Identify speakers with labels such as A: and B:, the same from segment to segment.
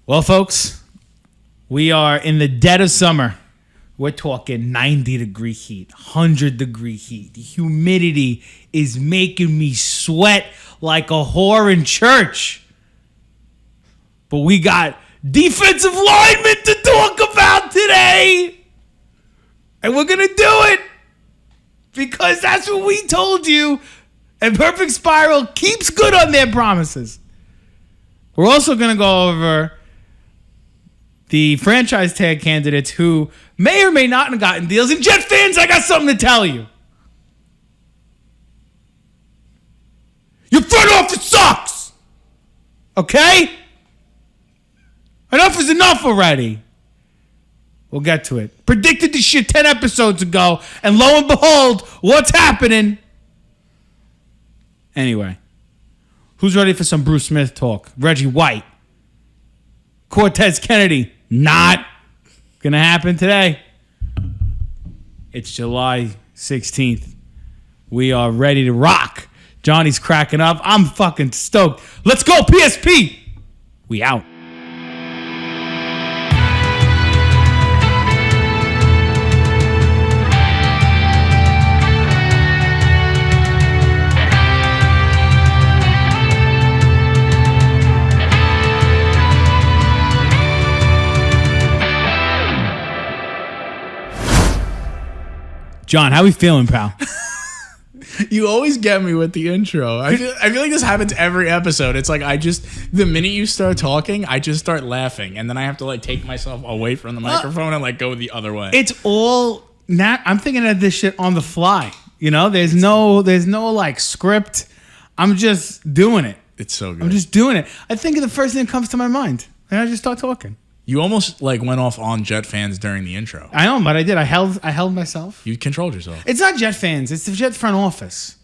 A: Well, folks, we are in the dead of summer. We're talking 90-degree heat, 100-degree heat. The humidity is making me sweat like a whore in church. But we got defensive linemen to talk about today. And we're going to do it because that's what we told you. And Perfect Spiral keeps good on their promises. We're also going to go over the franchise tag candidates who may or may not have gotten deals. And Jet fans, I got something to tell you. Your front office sucks. Okay? Enough is enough already. We'll get to it. Predicted this shit 10 episodes ago, and lo and behold, what's happening? Anyway, who's ready for some Bruce Smith talk? Reggie White. Cortez Kennedy. Not gonna happen today. It's July 16th. We are ready to rock. Johnny's cracking up. I'm fucking stoked. Let's go, PSP. We out. John, how we feeling, pal?
B: You always get me with the intro. I feel like this happens every episode. It's like the minute you start talking, I just start laughing, and then I have to like take myself away from the microphone and like go the other way.
A: It's all I'm thinking of this shit on the fly. You know, there's no like script. I'm just doing it.
B: It's so good.
A: I'm just doing it. I think of the first thing that comes to my mind, and I just start talking.
B: You almost like went off on Jet fans during the intro.
A: I know, but I did. I held myself.
B: You controlled yourself.
A: It's not Jet fans. It's the Jet front office.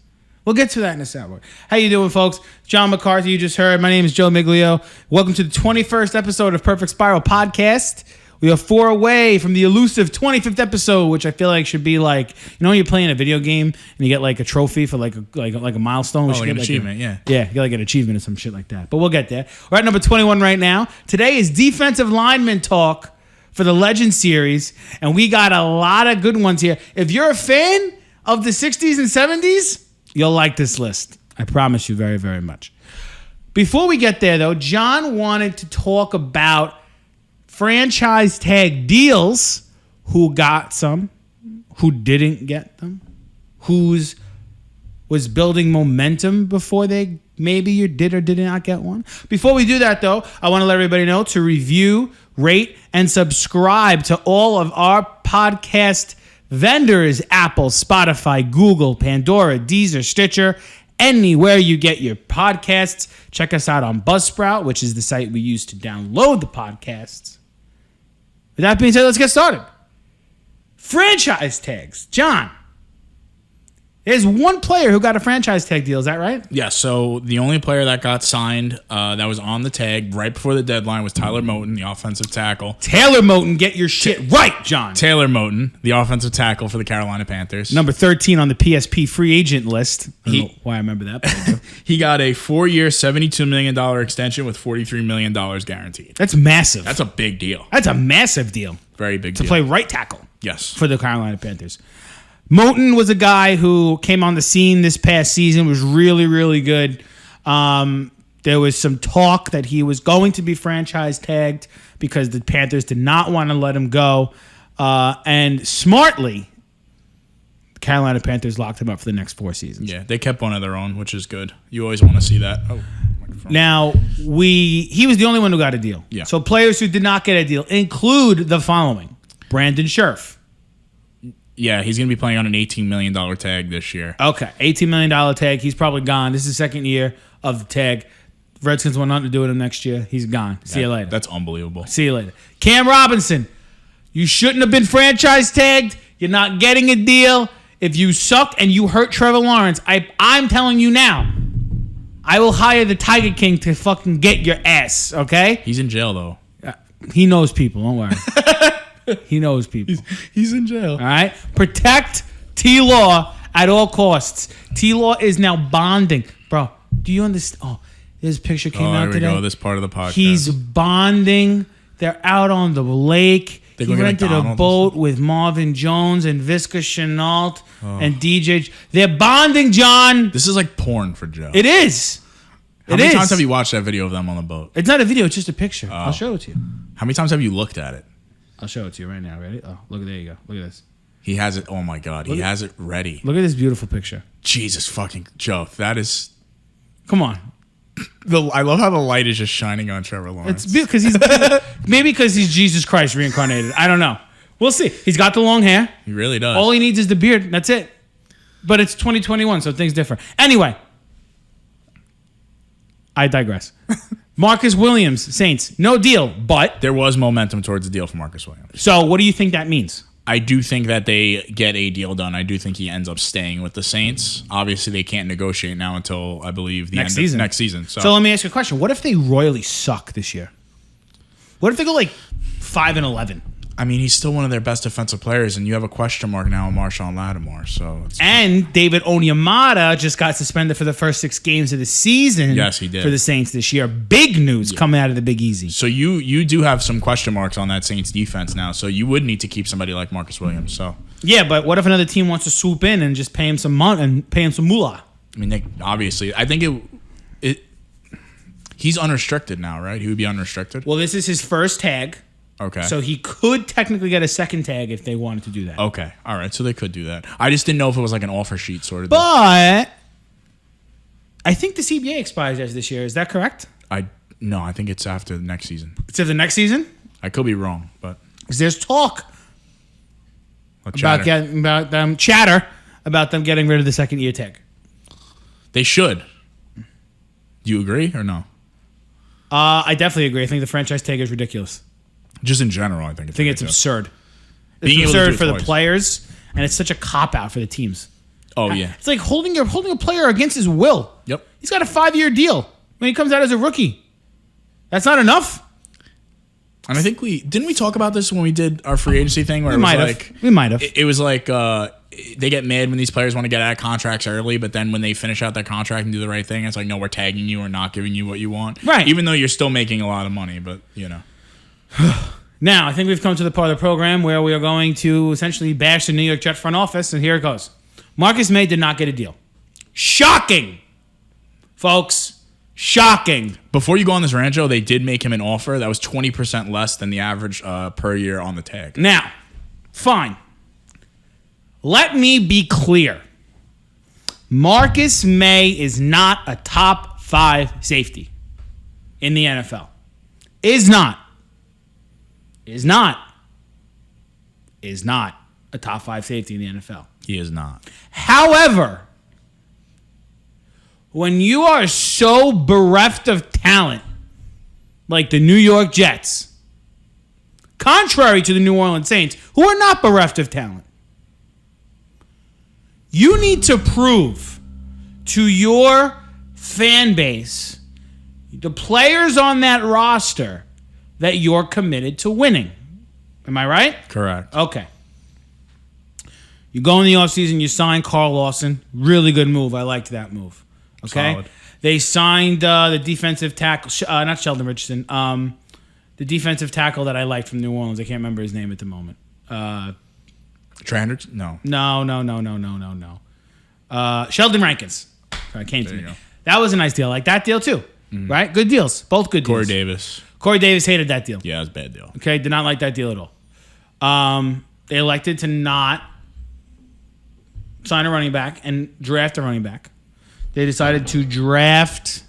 A: We'll get to that in a second. How you doing, folks? John McCarthy, you just heard. My name is Joe Miglio. Welcome to the 21st episode of Perfect Spiral Podcast. We are 4 away from the elusive 25th episode, which I feel like should be like, you know, when you're playing a video game and you get like a trophy for like a milestone.
B: Like an achievement, yeah.
A: Yeah, you get like an achievement or some shit like that. But we'll get there. We're at number 21 right now. Today is defensive lineman talk for the Legend Series, and we got a lot of good ones here. If you're a fan of the 60s and 70s, you'll like this list. I promise you very, very much. Before we get there, though, John wanted to talk about franchise tag deals, who got some, who didn't get them, who's was building momentum before they maybe you did or did not get one. Before we do that, though, I want to let everybody know to review, rate, and subscribe to all of our podcast vendors: Apple, Spotify, Google, Pandora, Deezer, Stitcher, anywhere you get your podcasts. Check us out on Buzzsprout, which is the site we use to download the podcasts. With that being said, let's get started. Franchise tags. John, there's one player who got a franchise tag deal. Is that right?
B: Yeah, so the only player that got signed that was on the tag right before the deadline was Tyler Moton, the offensive tackle.
A: Taylor Moton, get your shit right, John.
B: Taylor Moton, the offensive tackle for the Carolina Panthers.
A: Number 13 on the PSP free agent list. I don't know why I remember that. But I do.
B: He got a 4-year, $72 million extension with $43 million guaranteed.
A: That's massive.
B: That's a big deal.
A: That's a massive deal.
B: Very big
A: deal. To
B: deal.
A: play right tackle.
B: Yes.
A: For the Carolina Panthers. Moton was a guy who came on the scene this past season, was really, really good. There was some talk that he was going to be franchise tagged because the Panthers did not want to let him go. And smartly, the Carolina Panthers locked him up for the next 4 seasons.
B: Yeah, they kept one of their own, which is good. You always want to see that. Oh, microphone.
A: Now, he was the only one who got a deal.
B: Yeah.
A: So players who did not get a deal include the following: Brandon Scherf.
B: Yeah, he's going to be playing on an $18 million tag this year.
A: Okay, $18 million tag. He's probably gone. This is the second year of the tag. Redskins want nothing to do with him next year. He's gone. See you later.
B: That's unbelievable.
A: See you later. Cam Robinson. You shouldn't have been franchise tagged. You're not getting a deal. If you suck and you hurt Trevor Lawrence, I'm telling you now, I will hire the Tiger King to fucking get your ass, okay?
B: He's in jail, though.
A: He knows people. Don't worry. He knows people.
B: He's in jail.
A: All right? Protect T-Law at all costs. T-Law is now bonding. Bro, do you understand? Oh, His picture came
B: Here
A: out
B: we
A: today.
B: go. This part of the podcast.
A: He's bonding. They're out on the lake.
B: They
A: He
B: go get
A: rented a
B: McDonald's
A: boat with Marvin Jones and Visca Chenault and DJ. They're bonding, John.
B: This is like porn for Joe.
A: It is.
B: How many times have you watched that video of them on the boat?
A: It's not a video. It's just a picture. I'll show it to you.
B: How many times have you looked at it?
A: I'll show it to you right now. Ready? Oh, look. There you go. Look at this.
B: He has it. Oh my God. He has it ready.
A: Look at this beautiful picture.
B: Jesus fucking Joe. That is.
A: Come on.
B: I love how the light is just shining on Trevor Lawrence.
A: It's because maybe because he's Jesus Christ reincarnated. I don't know. We'll see. He's got the long hair.
B: He really does.
A: All he needs is the beard. That's it. But it's 2021, so things differ. Anyway, I digress. Marcus Williams, Saints, no deal. But
B: there was momentum towards the deal for Marcus Williams.
A: so, what do you think that means?
B: I do think that they get a deal done. I do think he ends up staying with the Saints. Obviously, they can't negotiate now until I believe the
A: Next
B: end
A: season.
B: Of next season.
A: So let me ask you a question. What if they royally suck this year? What if they go like 5-11?
B: I mean, he's still one of their best defensive players, and you have a question mark now on Marshawn Lattimore. So
A: And David Onyemata just got suspended for the first 6 games of the season.
B: Yes, he did.
A: For the Saints this year. Big news coming out of the Big Easy.
B: So you do have some question marks on that Saints defense now. So you would need to keep somebody like Marcus Williams. So
A: Yeah, but what if another team wants to swoop in and just pay him some money and pay him some moolah?
B: I mean, obviously, I think he's unrestricted now, right? He would be unrestricted.
A: Well, this is his first tag.
B: Okay.
A: So he could technically get a second tag if they wanted to do that.
B: Okay. All right. So they could do that. I just didn't know if it was like an offer sheet sort of thing.
A: But I think the CBA expires as this year. Is that correct?
B: No, I think it's after the next season.
A: It's after the next season?
B: I could be wrong, but
A: Because there's talk
B: chatter.
A: chatter about them getting rid of the second year tag.
B: They should. Do you agree or no?
A: I definitely agree. I think the franchise tag is ridiculous.
B: Just in general, I think
A: It's absurd. It's
B: Being able to do
A: absurd
B: it
A: for the
B: twice.
A: players, and it's such a cop out for the teams.
B: Oh yeah.
A: It's like holding a player against his will.
B: Yep.
A: He's got a 5-year deal when he comes out as a rookie. That's not enough.
B: And I think didn't we talk about this when we did our free agency thing where
A: We might have.
B: It was like they get mad when these players want to get out of contracts early, but then when they finish out their contract and do the right thing, it's like, no, we're tagging you or not giving you what you want.
A: Right.
B: Even though you're still making a lot of money, but you know.
A: Now, I think we've come to the part of the program where we are going to essentially bash the New York Jets front office, and here it goes. Marcus May did not get a deal. Shocking, folks. Shocking.
B: Before you go on this rant, Joe, they did make him an offer that was 20% less than the average per year on the tag.
A: Now, fine. Let me be clear. Marcus May is not a top 5 safety in the NFL. Is not a top 5 safety in the NFL.
B: He is not.
A: However, when you are so bereft of talent, like the New York Jets, contrary to the New Orleans Saints, who are not bereft of talent, you need to prove to your fan base, the players on that roster, that you're committed to winning. Am I right?
B: Correct.
A: Okay. You go in the offseason, you sign Carl Lawson. Really good move. I liked that move. Okay.
B: Solid.
A: They signed the defensive tackle, not Sheldon Richardson, the defensive tackle that I liked from New Orleans. I can't remember his name at the moment.
B: Trey Hendricks? No.
A: No. Sheldon Rankins. Sorry, came to
B: There
A: me.
B: you go.
A: That was a nice deal. I like that deal too. Right? Good deals. Both good deals.
B: Corey Davis.
A: Corey Davis hated that deal.
B: Yeah, it was a bad deal.
A: Okay, did not like that deal at all. They elected to not sign a running back and draft a running back. They decided to draft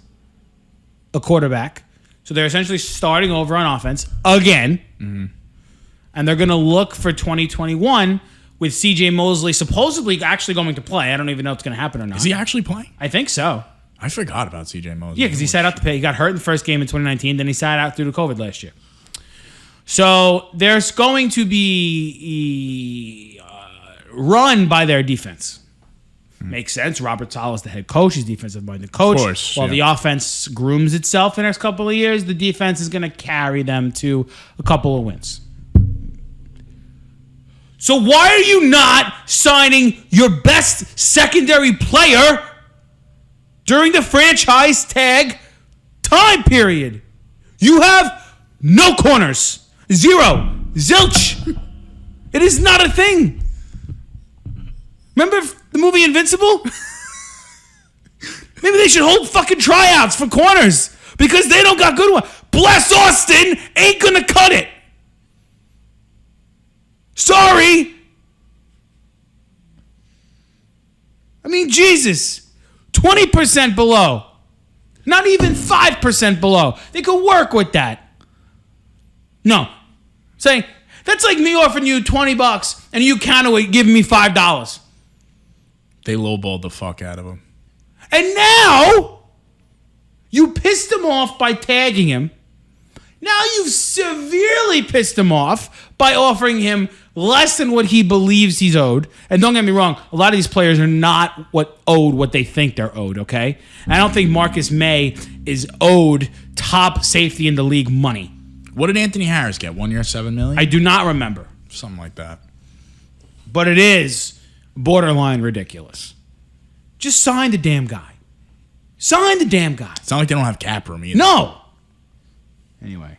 A: a quarterback. So they're essentially starting over on offense again. And they're going to look for 2021 with C.J. Mosley supposedly actually going to play. I don't even know if it's going to happen or not.
B: Is he actually playing?
A: I think so.
B: I forgot about C.J. Mosley.
A: Yeah, because he sat out the pay. He got hurt in the first game in 2019. Then he sat out through the COVID last year. So there's going to be run by their defense. Makes sense. Robert Saleh is the head coach. He's defensive-minded coach.
B: Of course,
A: While the offense grooms itself in the next couple of years, the defense is going to carry them to a couple of wins. So why are you not signing your best secondary player during the franchise tag time period, you have no corners. Zero. Zilch. It is not a thing. Remember the movie Invincible? Maybe they should hold fucking tryouts for corners because they don't got good ones. Bless Austin ain't gonna cut it. Sorry. I mean, Jesus. 20% below. Not even 5% below. They could work with that. No. Saying, that's like me offering you $20 and you counterweight giving me $5.
B: They lowballed the fuck out of him.
A: And now, you pissed him off by tagging him. Now you've severely pissed him off by offering him less than what he believes he's owed. And don't get me wrong, a lot of these players are not what they think they're owed, okay? And I don't think Marcus May is owed top safety in the league money.
B: What did Anthony Harris get? 1 year, $7 million?
A: I do not remember.
B: Something like that.
A: But it is borderline ridiculous. Just sign the damn guy. Sign the damn guy.
B: It's not like they don't have cap room either.
A: No. Anyway.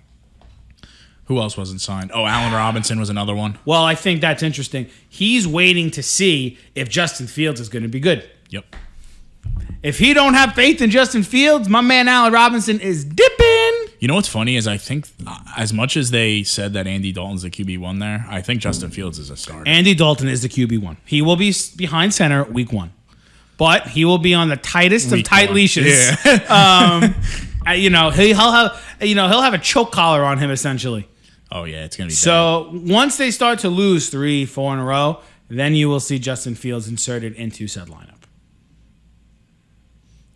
B: Who else wasn't signed? Oh, Allen Robinson was another one.
A: Well, I think that's interesting. He's waiting to see if Justin Fields is going to be good.
B: Yep.
A: If he don't have faith in Justin Fields, my man Allen Robinson is dipping.
B: You know what's funny is I think as much as they said that Andy Dalton's the QB1 there, I think Justin Fields is a starter.
A: Andy Dalton is the QB1. He will be behind center week 1. But he will be on the tightest of tight leashes. Yeah. He'll have a choke collar on him essentially.
B: Oh yeah, it's gonna be
A: so bad. Once they start to lose 3-4 in a row, then you will see Justin Fields inserted into said lineup.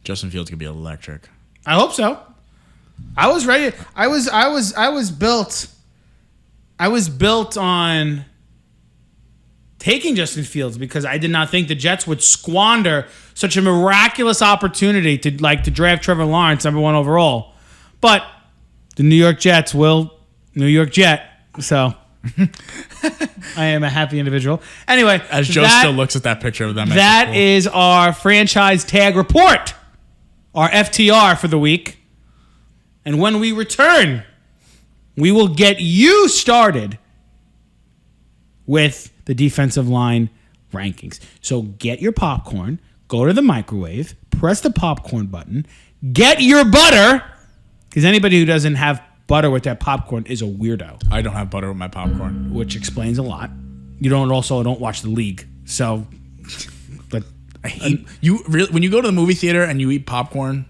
B: Justin Fields could be electric.
A: I hope so. I was ready. I was built on taking Justin Fields because I did not think the Jets would squander such a miraculous opportunity to draft Trevor Lawrence #1 overall. But the New York Jets will New York Jet. So I am a happy individual. Anyway,
B: as Joe still looks at that picture of them.
A: That is our franchise tag report, our FTR for the week. And when we return, we will get you started with the defensive line rankings. So get your popcorn, go to the microwave, press the popcorn button, get your butter, because anybody who doesn't have butter with that popcorn is a weirdo.
B: I don't have butter with my popcorn.
A: Which explains a lot. You don't watch the league. So, but
B: I hate you really when you go to the movie theater and you eat popcorn,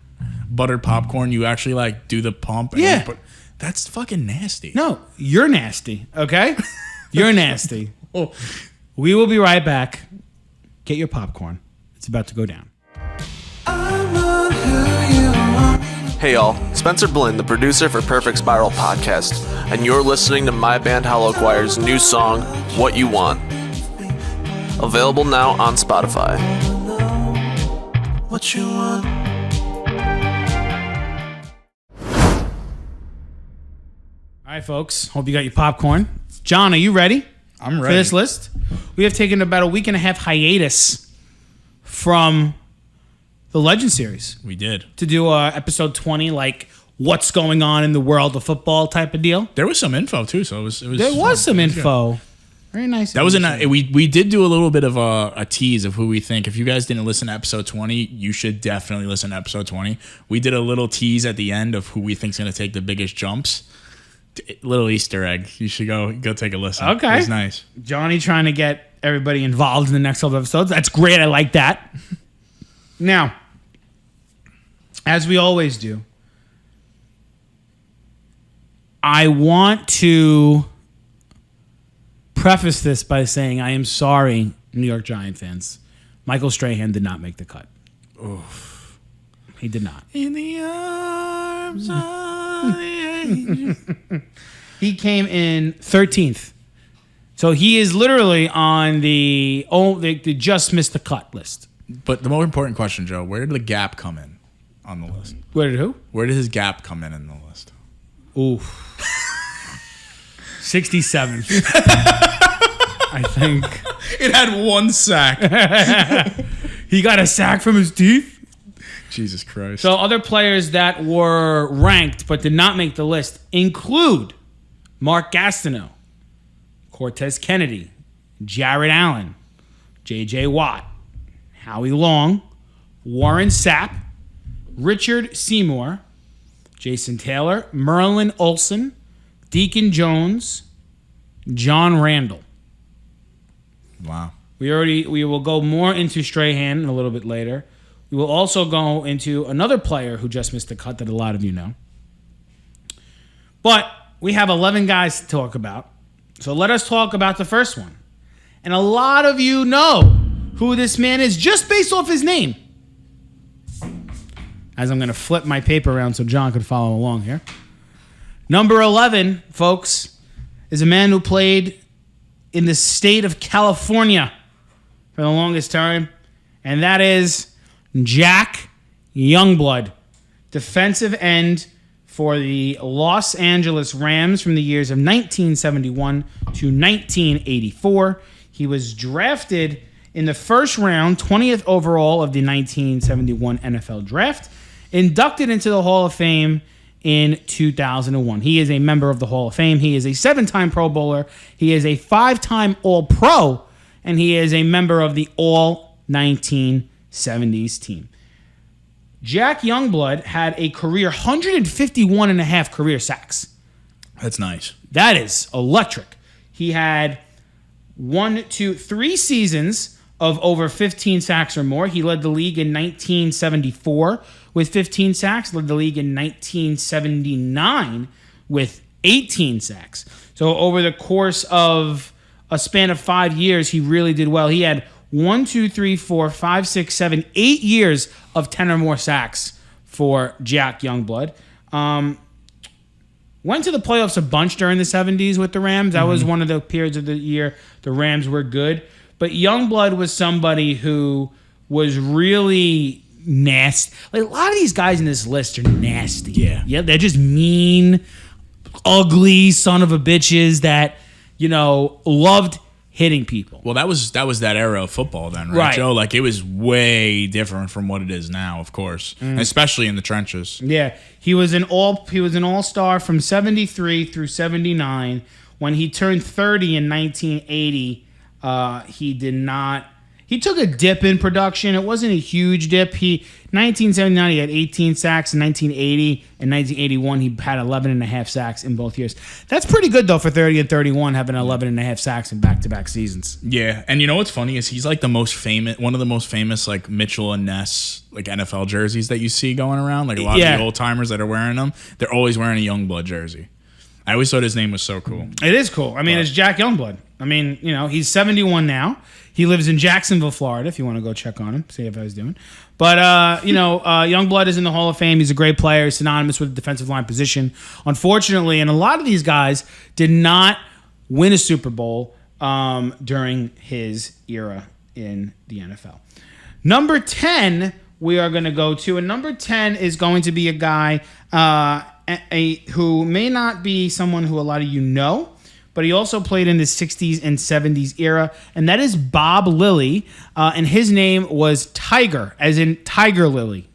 B: buttered popcorn, you actually do the pump. And that's fucking nasty.
A: No, you're nasty. Okay, you're nasty. We will be right back. Get your popcorn. It's about to go down.
C: Hey y'all, Spencer Blinn, the producer for Perfect Spiral Podcast, and you're listening to my band Hollow Choir's new song, What You Want. Available now on Spotify. What you want?
A: All right, folks. Hope you got your popcorn. John, are you ready?
B: I'm ready.
A: For this list? We have taken about a week and a half hiatus from the Legend series.
B: We did.
A: To do episode 20, what's going on in the world of football type of deal.
B: There was some info, too, so it was
A: There was some info. Very nice.
B: That was we did do a little bit of a tease of who we think. If you guys didn't listen to episode 20, you should definitely listen to episode 20. We did a little tease at the end of who we think's going to take the biggest jumps. Little Easter egg. You should go take a listen.
A: Okay.
B: It's nice.
A: Johnny trying to get everybody involved in the next couple episodes. That's great. I like that. Now, as we always do, I want to preface this by saying I am sorry, New York Giant fans. Michael Strahan did not make the cut. Oof. He did not.
B: In the arms of the angel.
A: He came in 13th. So he is literally on the just missed the cut list.
B: But the more important question, Joe, where did the gap come in on the list?
A: Where did who?
B: Where did his gap come in the list?
A: Oof. 67. I think.
B: It had one sack.
A: He got a sack from his teeth?
B: Jesus Christ.
A: So other players that were ranked but did not make the list include Mark Gastineau, Cortez Kennedy, Jared Allen, J.J. Watt, Howie Long, Warren Sapp, Richard Seymour, Jason Taylor, Merlin Olsen, Deacon Jones, John Randall.
B: Wow.
A: We will go more into Strahan a little bit later. We will also go into another player who just missed the cut that a lot of you know. But we have 11 guys to talk about. So let us talk about the first one. And a lot of you know who this man is just based off his name. As I'm going to flip my paper around so John can follow along here. Number 11, folks, is a man who played in the state of California for the longest time. And that is Jack Youngblood, defensive end for the Los Angeles Rams from the years of 1971 to 1984. He was drafted in the first round, 20th overall of the 1971 NFL Draft, inducted into the Hall of Fame in 2001. He is a member of the Hall of Fame. He is a 7-time Pro Bowler. He is a 5-time All-Pro, and he is a member of the All-1970s team. Jack Youngblood had a career 151 and a half career sacks.
B: That's nice.
A: That is electric. He had 3 seasons of over 15 sacks or more. He led the league in 1974 with 15 sacks, led the league in 1979 with 18 sacks. So over the course of a span of 5 years, he really did well. He had 8 years of 10 or more sacks for Jack Youngblood. Went to the playoffs a bunch during the 70s with the Rams. That was one of the periods of the year the Rams were good. But Youngblood was somebody who was really nasty. Like, a lot of these guys in this list are nasty. Yeah, they're just mean, ugly son of a bitches that, loved hitting people.
B: Well, that was that era of football then, right, Joe? Like, it was way different from what it is now, of course, especially in the trenches.
A: Yeah, he was an all-star from 73 through 79. When he turned 30 in 1980, he took a dip in production. It wasn't a huge dip. 1979, he had 18 sacks. In 1980 and 1981, he had 11 and a half sacks in both years. That's pretty good, though, for 30 and 31, having 11 and a half sacks in back-to-back seasons.
B: Yeah, and you know what's funny is he's like one of the most famous like Mitchell and Ness like NFL jerseys that you see going around. Like a lot of the old timers that are wearing them, they're always wearing a Youngblood jersey. I always thought his name was so cool.
A: It is cool. I mean, it's Jack Youngblood. I mean, he's 71 now. He lives in Jacksonville, Florida, if you want to go check on him, see how he's doing. But, Youngblood is in the Hall of Fame. He's a great player. He's synonymous with the defensive line position. Unfortunately, and a lot of these guys did not win a Super Bowl during his era in the NFL. Number 10, we are going to go to. And number 10 is going to be a guy who may not be someone who a lot of you know, but he also played in the 60s and 70s era, and that is Bob Lilly, and his name was Tiger, as in Tiger Lily.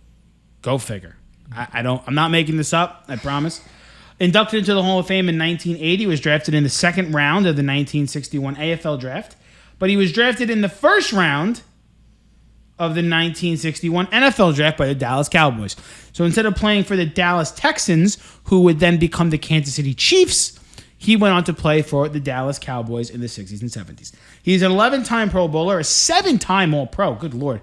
A: Go figure. I'm not making this up, I promise. Inducted into the Hall of Fame in 1980, was drafted in the second round of the 1961 AFL draft, but he was drafted in the first round of the 1961 NFL draft by the Dallas Cowboys. So instead of playing for the Dallas Texans, who would then become the Kansas City Chiefs, he went on to play for the Dallas Cowboys in the 60s and 70s. He's an 11-time Pro Bowler, a 7-time All-Pro, good Lord,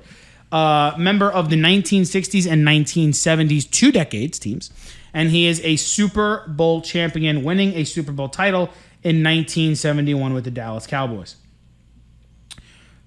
A: member of the 1960s and 1970s 2 decades teams, and he is a Super Bowl champion, winning a Super Bowl title in 1971 with the Dallas Cowboys.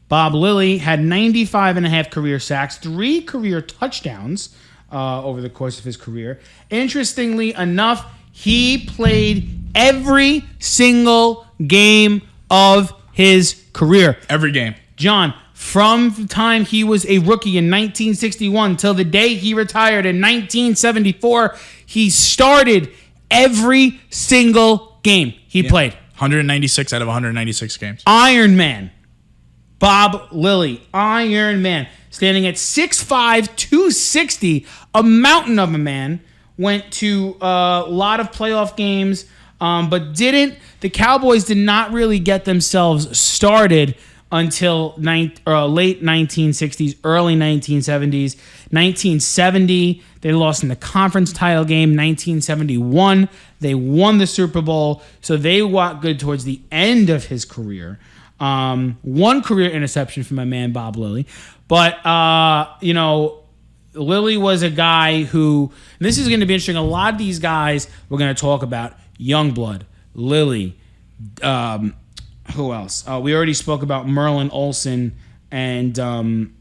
A: Bob Lilly had 95 and a half career sacks, 3 career touchdowns over the course of his career. Interestingly enough, he played every single game of his career.
B: Every game.
A: John, from the time he was a rookie in 1961 till the day he retired in 1974, he started every single game he played.
B: 196 out of 196 games.
A: Iron Man. Bob Lilly, Iron Man, standing at 6'5", 260, a mountain of a man, went to a lot of playoff games, but the Cowboys did not really get themselves started until late 1960s, early 1970s. 1970, they lost in the conference title game. 1971, they won the Super Bowl, so they got good towards the end of his career. One career interception from my man Bob Lilly. But, Lilly was a guy who, and this is going to be interesting, a lot of these guys we're going to talk about, Youngblood, Lilly, who else? We already spoke about Merlin Olsen, and we're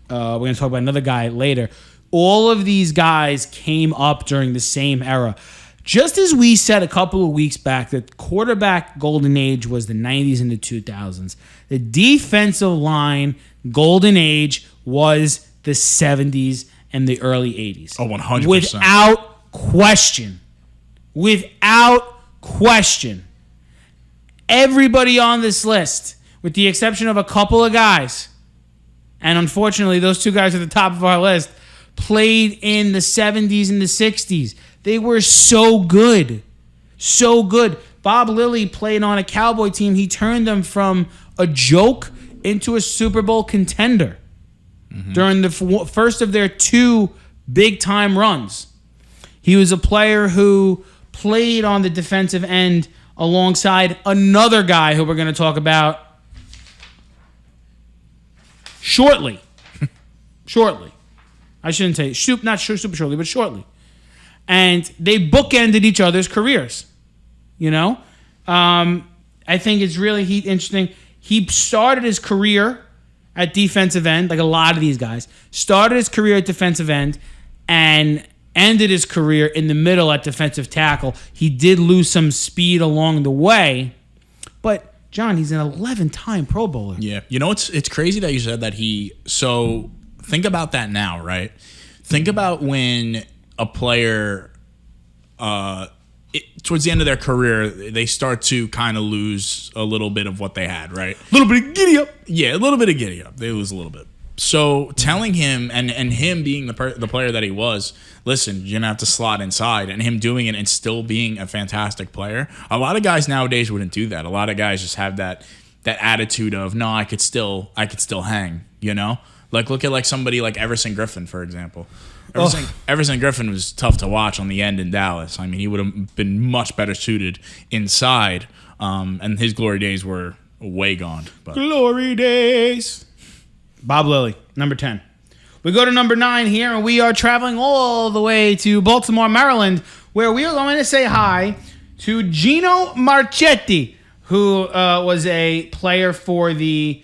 A: going to talk about another guy later. All of these guys came up during the same era. Just as we said a couple of weeks back that quarterback golden age was the 90s and the 2000s, the defensive line golden age was the 70s and the early 80s.
B: Oh, 100%.
A: Without question. Without question. Everybody on this list, with the exception of a couple of guys, and unfortunately those two guys at the top of our list, played in the 70s and the 60s. They were so good. So good. Bob Lilly played on a Cowboy team. He turned them from a joke into a Super Bowl contender during the first of their two big-time runs. He was a player who played on the defensive end alongside another guy who we're going to talk about shortly. Shortly. I shouldn't say not super shortly, but shortly. And they bookended each other's careers. I think it's really interesting. He started his career at defensive end, like a lot of these guys. Started his career at defensive end and ended his career in the middle at defensive tackle. He did lose some speed along the way. But, John, he's an 11-time Pro Bowler.
B: Yeah. It's crazy that you said that so think about that now, right? Think about when a player, towards the end of their career, they start to kind of lose a little bit of what they had, right?
A: A little bit of giddy up.
B: Yeah, a little bit of giddy up. They lose a little bit. So telling him, and him being the player that he was, listen, you're going to have to slot inside, and him doing it and still being a fantastic player. A lot of guys nowadays wouldn't do that. A lot of guys just have that attitude of, no, I could still hang, Like, look at somebody like Everson Griffin, for example. Everson Griffin was tough to watch on the end in Dallas. I mean, he would have been much better suited inside, and his glory days were way gone. But.
A: Glory days. Bob Lilly, number 10. We go to number 9 here, and we are traveling all the way to Baltimore, Maryland, where we are going to say hi to Gino Marchetti, who was a player for the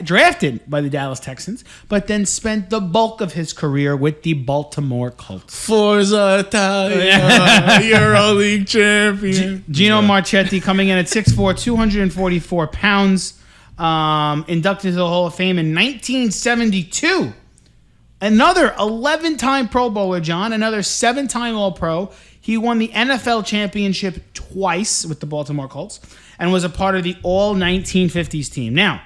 A: drafted by the Dallas Texans, but then spent the bulk of his career with the Baltimore Colts.
B: Forza Italia, EuroLeague champion.
A: Gino Marchetti coming in at 6'4", 244 pounds, inducted to the Hall of Fame in 1972. Another 11-time Pro Bowler, John, another 7-time All-Pro. He won the NFL championship twice with the Baltimore Colts and was a part of the all-1950s team. Now,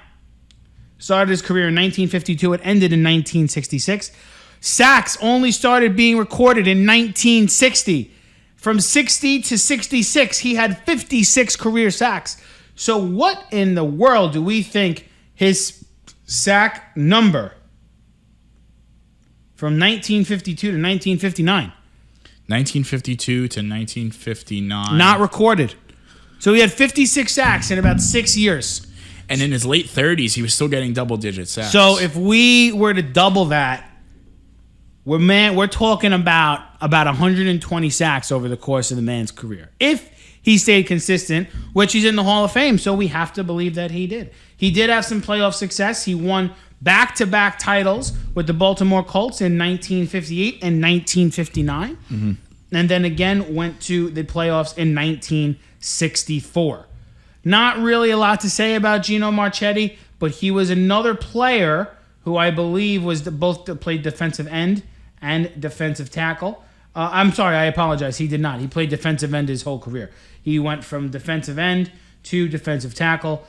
A: started his career in 1952. It ended in 1966. Sacks only started being recorded in 1960. From 60 to 66, he had 56 career sacks. So what in the world do we think his sack number from 1952 to 1959?
B: 1952 to 1959.
A: Not recorded. So he had 56 sacks in about 6 years.
B: And in his late 30s, he was still getting double-digit sacks.
A: So if we were to double that, we're talking about 120 sacks over the course of the man's career. If he stayed consistent, which he's in the Hall of Fame, so we have to believe that he did. He did have some playoff success. He won back-to-back titles with the Baltimore Colts in 1958 and 1959. Mm-hmm. And then again went to the playoffs in 1964. Not really a lot to say about Gino Marchetti, but he was another player who I believe was both played defensive end and defensive tackle. I'm sorry, I apologize. He did not. He played defensive end his whole career. He went from defensive end to defensive tackle.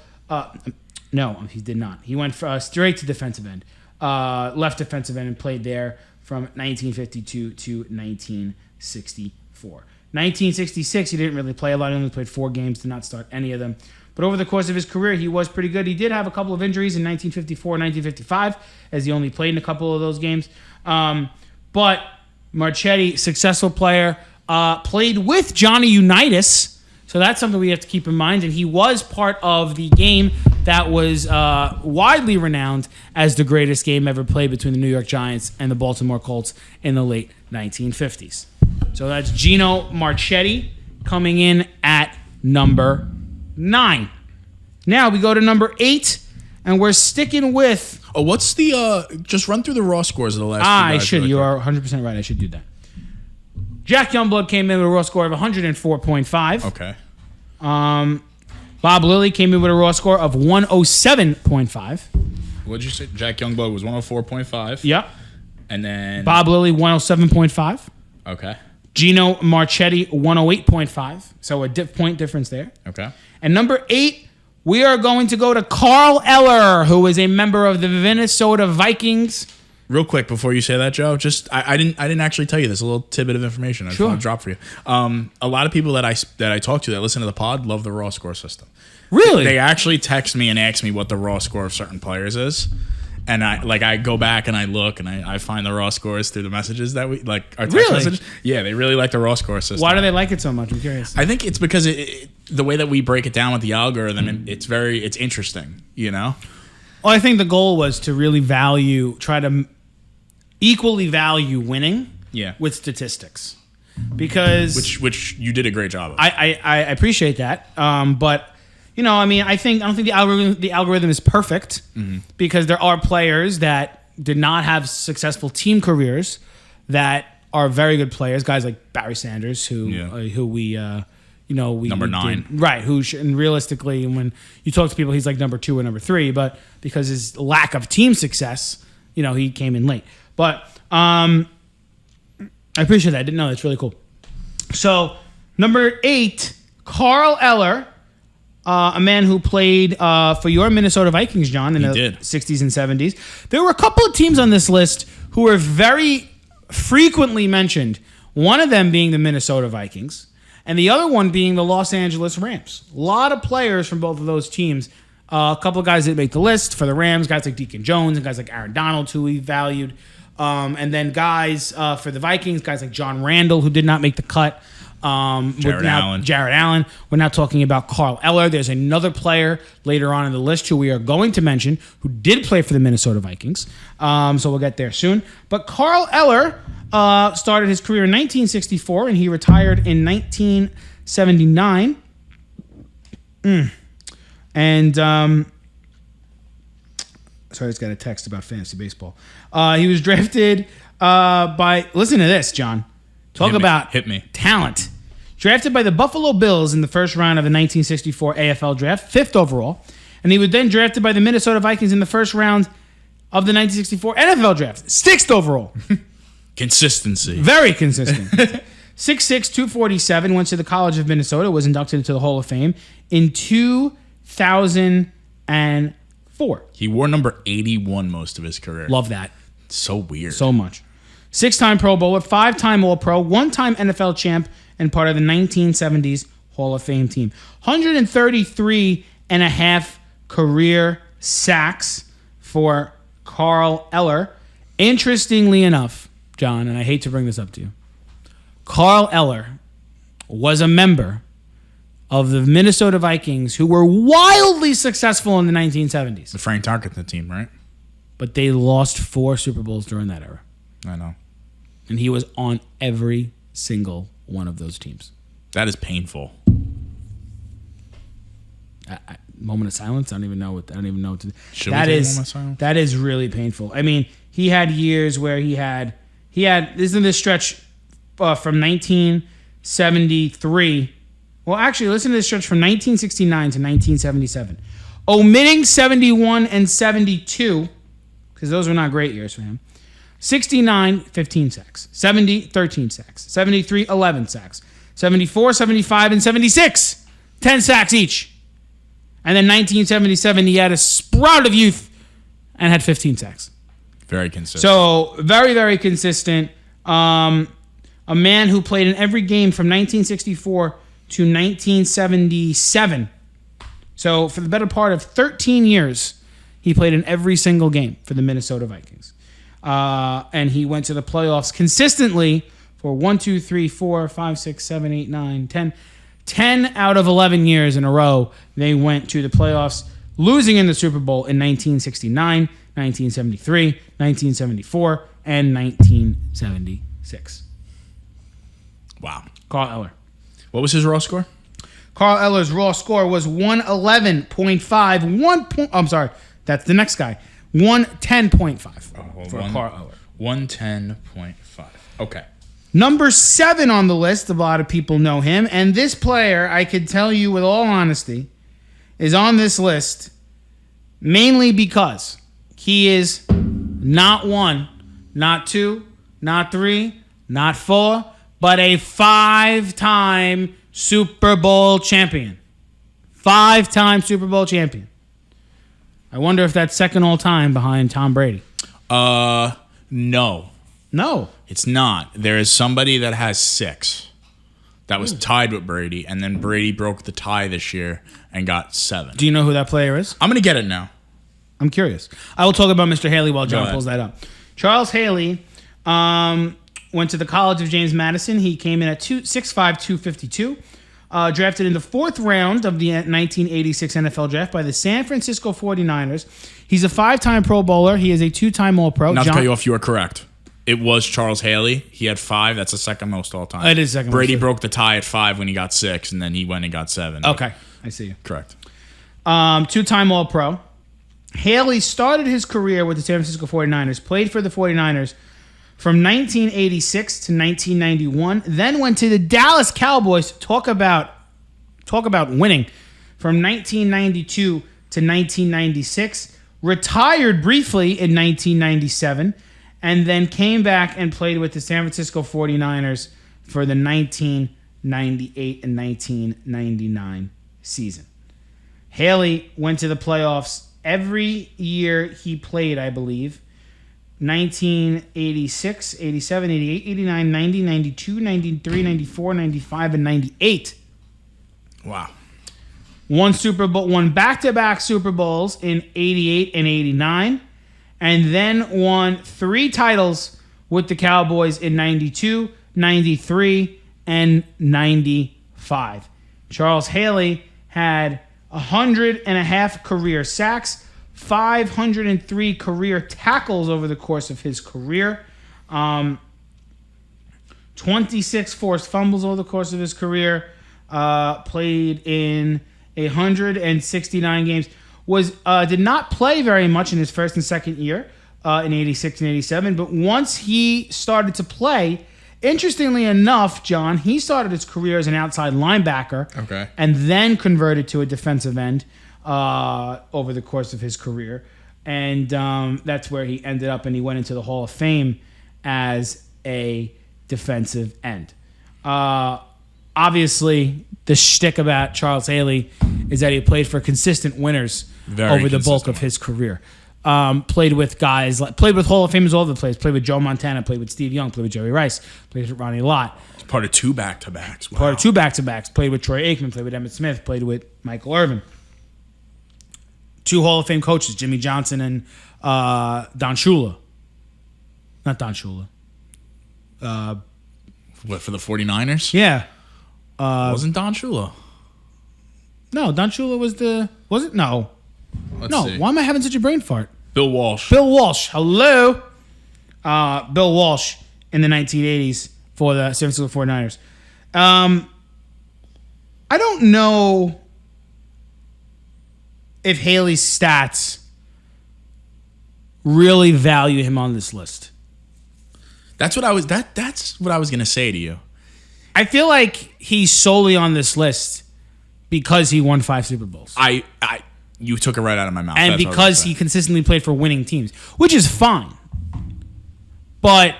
A: No, he did not. He went straight to defensive end, left defensive end, and played there from 1952 to 1964. 1966, he didn't really play a lot. He only played 4 games, did not start any of them. But over the course of his career, he was pretty good. He did have a couple of injuries in 1954 and 1955, as he only played in a couple of those games. But Marchetti, successful player, played with Johnny Unitas. So that's something we have to keep in mind. And he was part of the game that was widely renowned as the greatest game ever played between the New York Giants and the Baltimore Colts in the late 1950s. So that's Gino Marchetti coming in at number 9. Now we go to number 8, and we're sticking with...
B: Oh, what's the... just run through the raw scores of the last few guys.
A: I should. You are 100% right. I should do that. Jack Youngblood came in with a raw score of 104.5.
B: Okay.
A: Bob Lilly came in with a raw score of 107.5.
B: What did you say? Jack Youngblood was 104.5.
A: Yep.
B: And then...
A: Bob Lilly, 107.5.
B: Okay.
A: Gino Marchetti, 108.5. So a point difference there.
B: Okay.
A: And number 8, we are going to go to Carl Eller, who is a member of the Minnesota Vikings.
B: Real quick before you say that, Joe, just I didn't actually tell you this. A little tidbit of information I just want to drop for you. A lot of people that I talk to that listen to the pod love the raw score system.
A: Really?
B: They actually text me and ask me what the raw score of certain players is. And I go back and I look and I find the raw scores through the messages that we like our text messages. Yeah, they really like the raw score system.
A: Why do they like it so much? I'm curious.
B: I think it's because the way that we break it down with the algorithm, it's interesting, you know?
A: Well, I think the goal was to really try to equally value winning with statistics. Because
B: which you did a great job of.
A: I appreciate that. But I don't think the algorithm is perfect because there are players that did not have successful team careers that are very good players. Guys like Barry Sanders, who we
B: number 9,
A: right? And realistically, when you talk to people, he's like number 2 or number 3. But because his lack of team success, he came in late. But I appreciate that. I didn't know. That's really cool. So number 8, Carl Eller. A man who played for your Minnesota Vikings, John, in the 60s and 70s. There were a couple of teams on this list who were very frequently mentioned, one of them being the Minnesota Vikings, and the other one being the Los Angeles Rams. A lot of players from both of those teams. A couple of guys that make the list for the Rams, guys like Deacon Jones and guys like Aaron Donald, who we valued. And then guys for the Vikings, guys like John Randall, who did not make the cut. Jared Allen. We're now talking about Carl Eller. There's another player later on in the list who we are going to mention who did play for the Minnesota Vikings. So we'll get there soon. But Carl Eller started his career in 1964 and he retired in 1979. And sorry, I just got a text about fantasy baseball. He was drafted by. Listen to this, John. Talk about talent. Drafted by the Buffalo Bills in the first round of the 1964 AFL draft, 5th overall. And he was then drafted by the Minnesota Vikings in the first round of the 1964 NFL draft, 6th overall.
B: Consistency.
A: Very consistent. 6'6", 247, went to the College of Minnesota, was inducted into the Hall of Fame in 2004.
B: He wore number 81 most of his career.
A: Love that.
B: So weird.
A: So much. 6-time Pro Bowler, 5-time All-Pro, 1-time NFL champ, and part of the 1970s Hall of Fame team. 133 and a half career sacks for Carl Eller. Interestingly enough, John, and I hate to bring this up to you, Carl Eller was a member of the Minnesota Vikings who were wildly successful in the 1970s.
B: The Frank Tarkenton team, right?
A: But they lost 4 Super Bowls during that era.
B: I know.
A: And he was on every single one of those teams.
B: That is painful.
A: Moment of silence. I don't even know what to do.
B: Should we take a moment of silence?
A: That is really painful. I mean, he had years where he had isn't this stretch from 1973. Well, actually, listen to this stretch from 1969 to 1977. Omitting 71 and 72, because those were not great years for him. 69, 15 sacks. 70, 13 sacks. 73, 11 sacks. 74, 75, and 76, 10 sacks each. And then 1977, he had a sprout of youth and had 15 sacks.
B: Very consistent.
A: So very, very consistent. A man who played in every game from 1964 to 1977. So for the better part of 13 years, he played in every single game for the Minnesota Vikings. And he went to the playoffs consistently for 1, 2, 3, 4, 5, 6, 7, 8, 9, 10. 10 out of 11 years in a row, they went to the playoffs, losing in the Super Bowl in 1969, 1973, 1974, and 1976.
B: Wow.
A: Carl Eller.
B: What was his raw score?
A: Carl Eller's raw score was 111.5. I'm sorry. That's the next guy. 110.5 for Carl Eller.
B: 110.5. Okay.
A: Number 7 on the list, a lot of people know him. And this player, I could tell you with all honesty, is on this list mainly because he is not 1, not 2, not 3, not 4, but a 5-time Super Bowl champion. 5-time Super Bowl champion. I wonder if that's second all time behind Tom Brady.
B: No.
A: No.
B: It's not. There is somebody that has 6 that was tied with Brady, and then Brady broke the tie this year and got 7.
A: Do you know who that player is?
B: I'm going to get it now.
A: I'm curious. I will talk about Mr. Haley while John
B: ahead.
A: pulls that up. Charles Haley went to the College of James Madison. He came in at 6'5", 252. Drafted in the 4th round of the 1986 NFL Draft by the San Francisco 49ers. He's a 5-time Pro Bowler. He is a 2-time All-Pro.
B: Not to cut you off, you are correct. It was Charles Haley. He had 5. That's the second most all time.
A: It is second most.
B: Brady broke the tie at 5 when he got 6, and then he went and got 7.
A: Okay, I see you.
B: Correct.
A: 2-time All-Pro. Haley started his career with the San Francisco 49ers, played for the 49ers from 1986 to 1991, then went to the Dallas Cowboys. Talk about winning. From 1992 to 1996, retired briefly in 1997, and then came back and played with the San Francisco 49ers for the 1998 and 1999 season. Haley went to the playoffs every year he played, I believe. 1986, 87, 88, 89, 90, 92, 93, 94, 95, and 98.
B: Wow.
A: Won back-to-back Super Bowls in 88 and 89, and then won 3 titles with the Cowboys in 92, 93, and 95. Charles Haley had 100.5 career sacks, 503 career tackles over the course of his career, 26 forced fumbles over the course of his career, played in 169 games, did not play very much in his first and second year in 86 and 87, but once he started to play, interestingly enough, John, he started his career as an outside linebacker,
B: Okay.
A: and then converted to a defensive end over the course of his career. And that's where he ended up, and he went into the Hall of Fame as a defensive end. Obviously, the shtick about Charles Haley is that he played for consistent winners over the bulk of his career. Played with Hall of Famers all over the place. Played with Joe Montana, played with Steve Young, played with Jerry Rice, played with Ronnie Lott.
B: Part of 2 back-to-backs. Wow.
A: Part of 2 back-to-backs. Played with Troy Aikman, played with Emmitt Smith, played with Michael Irvin. 2 Hall of Fame coaches, Jimmy Johnson and Don Shula. Not Don Shula.
B: What, for the 49ers?
A: Yeah.
B: Wasn't Don Shula.
A: No, Don Shula was the... Was it? No.
B: Let's see.
A: Why am I having such a brain fart?
B: Bill Walsh.
A: Bill Walsh. Hello. Bill Walsh in the 1980s for the San Francisco 49ers. I don't know if Haley's stats really value him on this list.
B: That's what I was going to say to you.
A: I feel like he's solely on this list because he won 5 Super Bowls.
B: You took it right out of my mouth.
A: And
B: That's what I was
A: because
B: gonna
A: he
B: say.
A: consistently played for winning teams, which is fine. But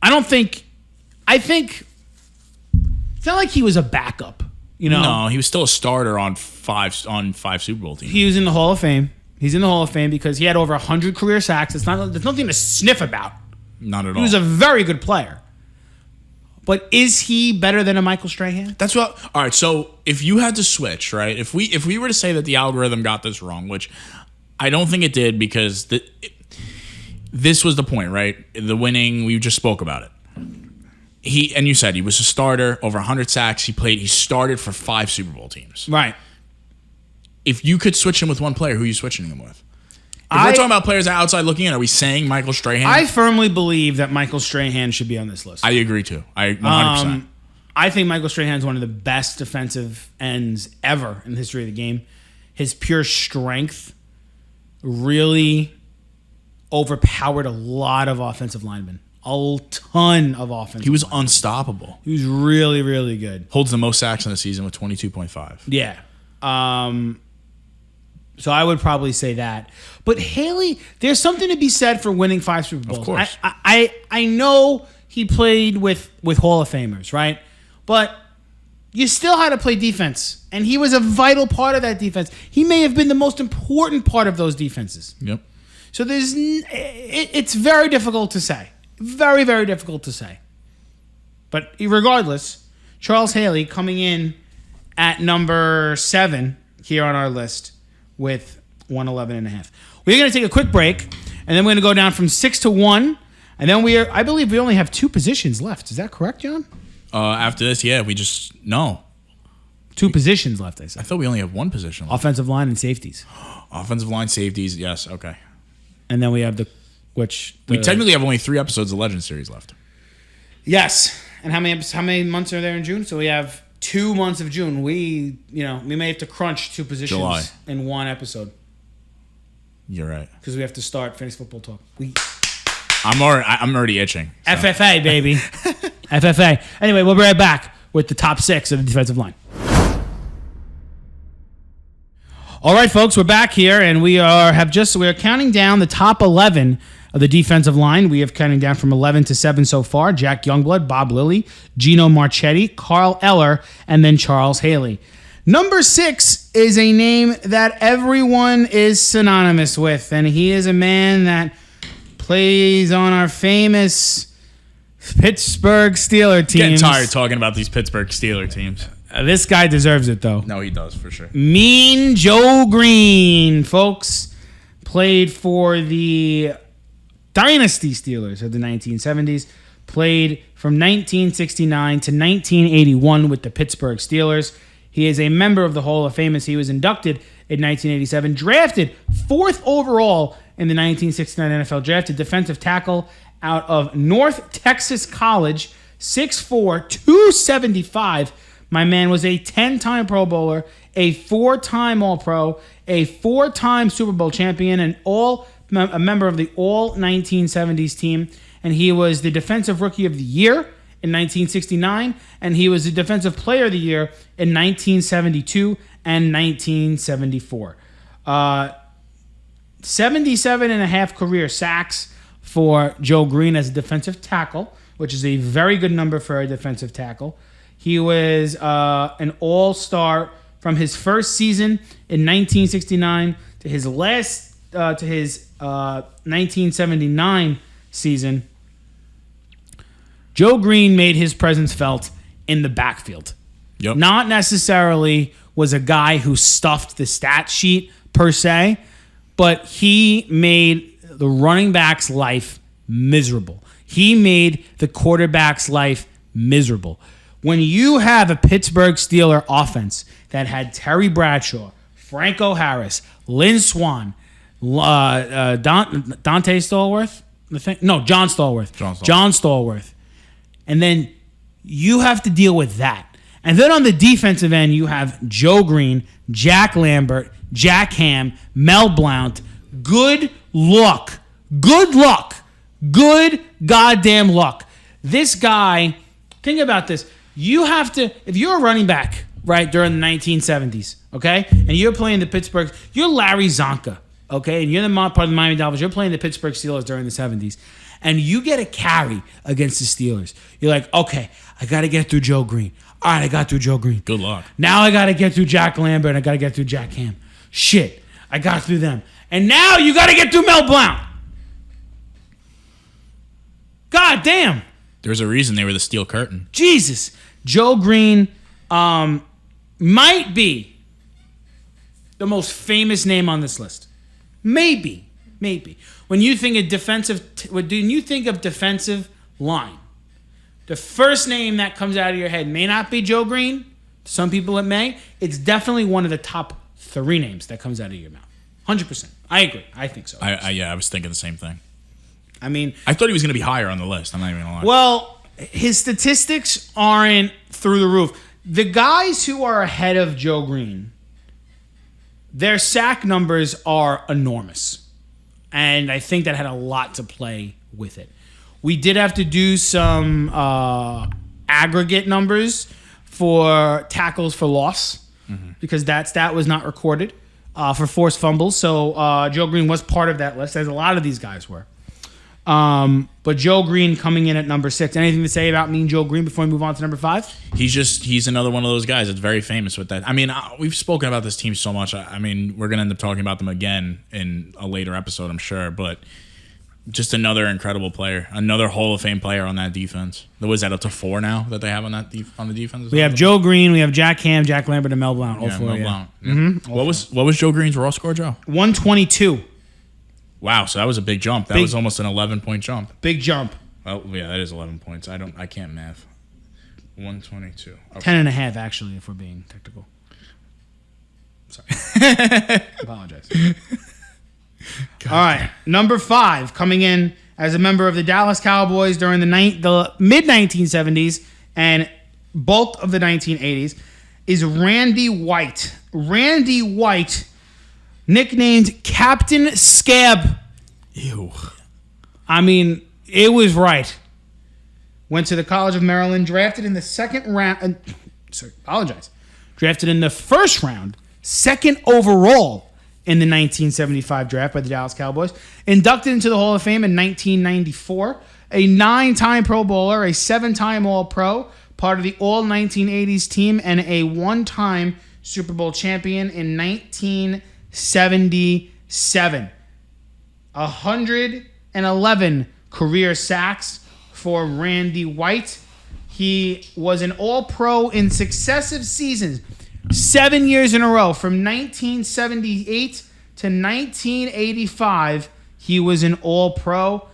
A: I think it's not like he was a backup You know,
B: No, he was still a starter on five Super Bowl teams.
A: he was in the Hall of Fame. He's in the Hall of Fame because he had over 100 career sacks. There's nothing to sniff about.
B: Not at all.
A: He was a very good player. But is he better than a Michael Strahan?
B: That's what. All right. So if you had to switch, right? If we were to say that the algorithm got this wrong, which I don't think it did, because this was the point, right? The winning. We just spoke about it. You said he was a starter, over 100 sacks. He started for 5 Super Bowl teams.
A: Right.
B: If you could switch him with one player, who are you switching him with? If we're talking about players outside looking in, are we saying Michael Strahan?
A: I firmly believe that Michael Strahan should be on this list.
B: I agree too. I 100%.
A: I think Michael Strahan is one of the best defensive ends ever in the history of the game. His pure strength really overpowered a lot of offensive linemen. A ton of offensive
B: He was
A: linemen.
B: unstoppable.
A: He was really, really good.
B: Holds the most sacks in a season with 22.5.
A: Yeah. So I would probably say that. But Haley, there's something to be said for winning 5 Super Bowls.
B: Of course.
A: I know he played with Hall of Famers, right? But you still had to play defense. And he was a vital part of that defense. He may have been the most important part of those defenses.
B: Yep.
A: So it's very difficult to say. Very, very difficult to say. But regardless, Charles Haley coming in at number 7 here on our list with 111.5. We're going to take a quick break, and then we're going to go down from 6 to 1, and then I believe we only have 2 positions left. Is that correct, John?
B: After this, yeah, no.
A: 2 positions left, I said.
B: I thought we only have one position left.
A: Offensive line and safeties.
B: Offensive line, safeties, yes, okay.
A: And then we have
B: We technically have only 3 episodes of Legend Series left.
A: Yes. And how many months are there in June? So we have 2 months of June. We may have to crunch 2 positions
B: July.
A: in one episode
B: You're right.
A: because we have to start Fantasy Football Talk.
B: I'm already itching. So.
A: FFA, baby. FFA. Anyway, we'll be right back with the top 6 of the defensive line. All right, folks, we're back here, and we are counting down the top 11 of the defensive line. We have counting down from 11 to 7 so far. Jack Youngblood, Bob Lilly, Gino Marchetti, Carl Eller, and then Charles Haley. Number 6 is a name that everyone is synonymous with, and he is a man that plays on our famous Pittsburgh Steelers teams.
B: Getting tired talking about these Pittsburgh Steelers teams.
A: This guy deserves it, though.
B: No, he does, for sure.
A: Mean Joe Green, folks, played for the Dynasty Steelers of the 1970s, played from 1969 to 1981 with the Pittsburgh Steelers. He is a member of the Hall of Fame as he was inducted in 1987, drafted 4th overall in the 1969 NFL draft, a defensive tackle out of North Texas College, 6'4", 275. My man was a 10-time Pro Bowler, a 4-time All-Pro, a 4-time Super Bowl champion, and a member of the All-1970s team. And he was the Defensive Rookie of the Year in 1969, and he was the Defensive Player of the Year in 1972 and 1974. 77.5 career sacks for Joe Green as a defensive tackle, which is a very good number for a defensive tackle. He was an all-star from his first season in 1969 to his 1979 season. Joe Green made his presence felt in the backfield.
B: Yep.
A: Not necessarily was a guy who stuffed the stat sheet per se, but he made the running back's life miserable. He made the quarterback's life miserable. When you have a Pittsburgh Steelers offense that had Terry Bradshaw, Franco Harris, Lynn Swann, Dante Stallworth? John Stallworth. John Stallworth. And then you have to deal with that. And then on the defensive end, you have Joe Green, Jack Lambert, Jack Ham, Mel Blount. Good luck. Good luck. Good goddamn luck. This guy, think about this. You have to, if you're a running back, right, during the 1970s, okay, and you're playing the Pittsburgh, you're Larry Zonka, okay, and you're the part of the Miami Dolphins, you're playing the Pittsburgh Steelers during the 70s, and you get a carry against the Steelers. You're like, okay, I got to get through Joe Green. All right, I got through Joe Green.
B: Good luck.
A: Now I got to get through Jack Lambert and I got to get through Jack Ham. Shit, I got through them. And now you got to get through Mel Blount. God damn.
B: There's a reason they were the Steel Curtain.
A: Jesus. Joe Green might be the most famous name on this list. Maybe. When you think of defensive line, the first name that comes out of your head may not be Joe Green. To some people it may. It's definitely one of the top 3 names that comes out of your mouth. 100%. I agree. I think so.
B: I was thinking the same thing.
A: I mean,
B: I thought he was going to be higher on the list. I'm not even going to lie.
A: Well, his statistics aren't through the roof. The guys who are ahead of Joe Green, their sack numbers are enormous. And I think that had a lot to play with it. We did have to do some aggregate numbers for tackles for loss because that stat was not recorded for forced fumbles. So Joe Green was part of that list, as a lot of these guys were. But Joe Green coming in at number 6. Anything to say about Mean Joe Green before we move on to number 5?
B: He's another one of those guys that's very famous with that. I mean, we've spoken about this team so much. I mean, we're going to end up talking about them again in a later episode, I'm sure. But just another incredible player, another Hall of Fame player on that defense. Was that up to 4 now that they have on that on the defense?
A: We have Joe Green, we have Jack Ham, Jack Lambert, and Mel Blount. All 4,
B: Mel Blount. Yeah. Mm-hmm. What was Joe Green's raw score, Joe?
A: 122.
B: Wow, so that was a big jump. That was almost an 11-point jump.
A: Big jump.
B: Oh, yeah, that is 11 points. I can't math. 122. Okay.
A: 10 and a half, actually, if we're being technical. Sorry. Apologize. All right, number 5, coming in as a member of the Dallas Cowboys during the mid-1970s and bulk of the 1980s, is Randy White. Randy White, nicknamed Captain Scab.
B: Ew.
A: I mean, it was right. Went to the College of Maryland, drafted in the second round. Drafted in the first round, second overall in the 1975 draft by the Dallas Cowboys. Inducted into the Hall of Fame in 1994. A 9-time Pro Bowler, a 7-time All-Pro, part of the All-1980s team, and a 1-time Super Bowl champion in 1977. 111 career sacks for Randy White. He was an All-Pro in successive seasons, 7 years in a row. From 1978 to 1985, he was an All-Pro.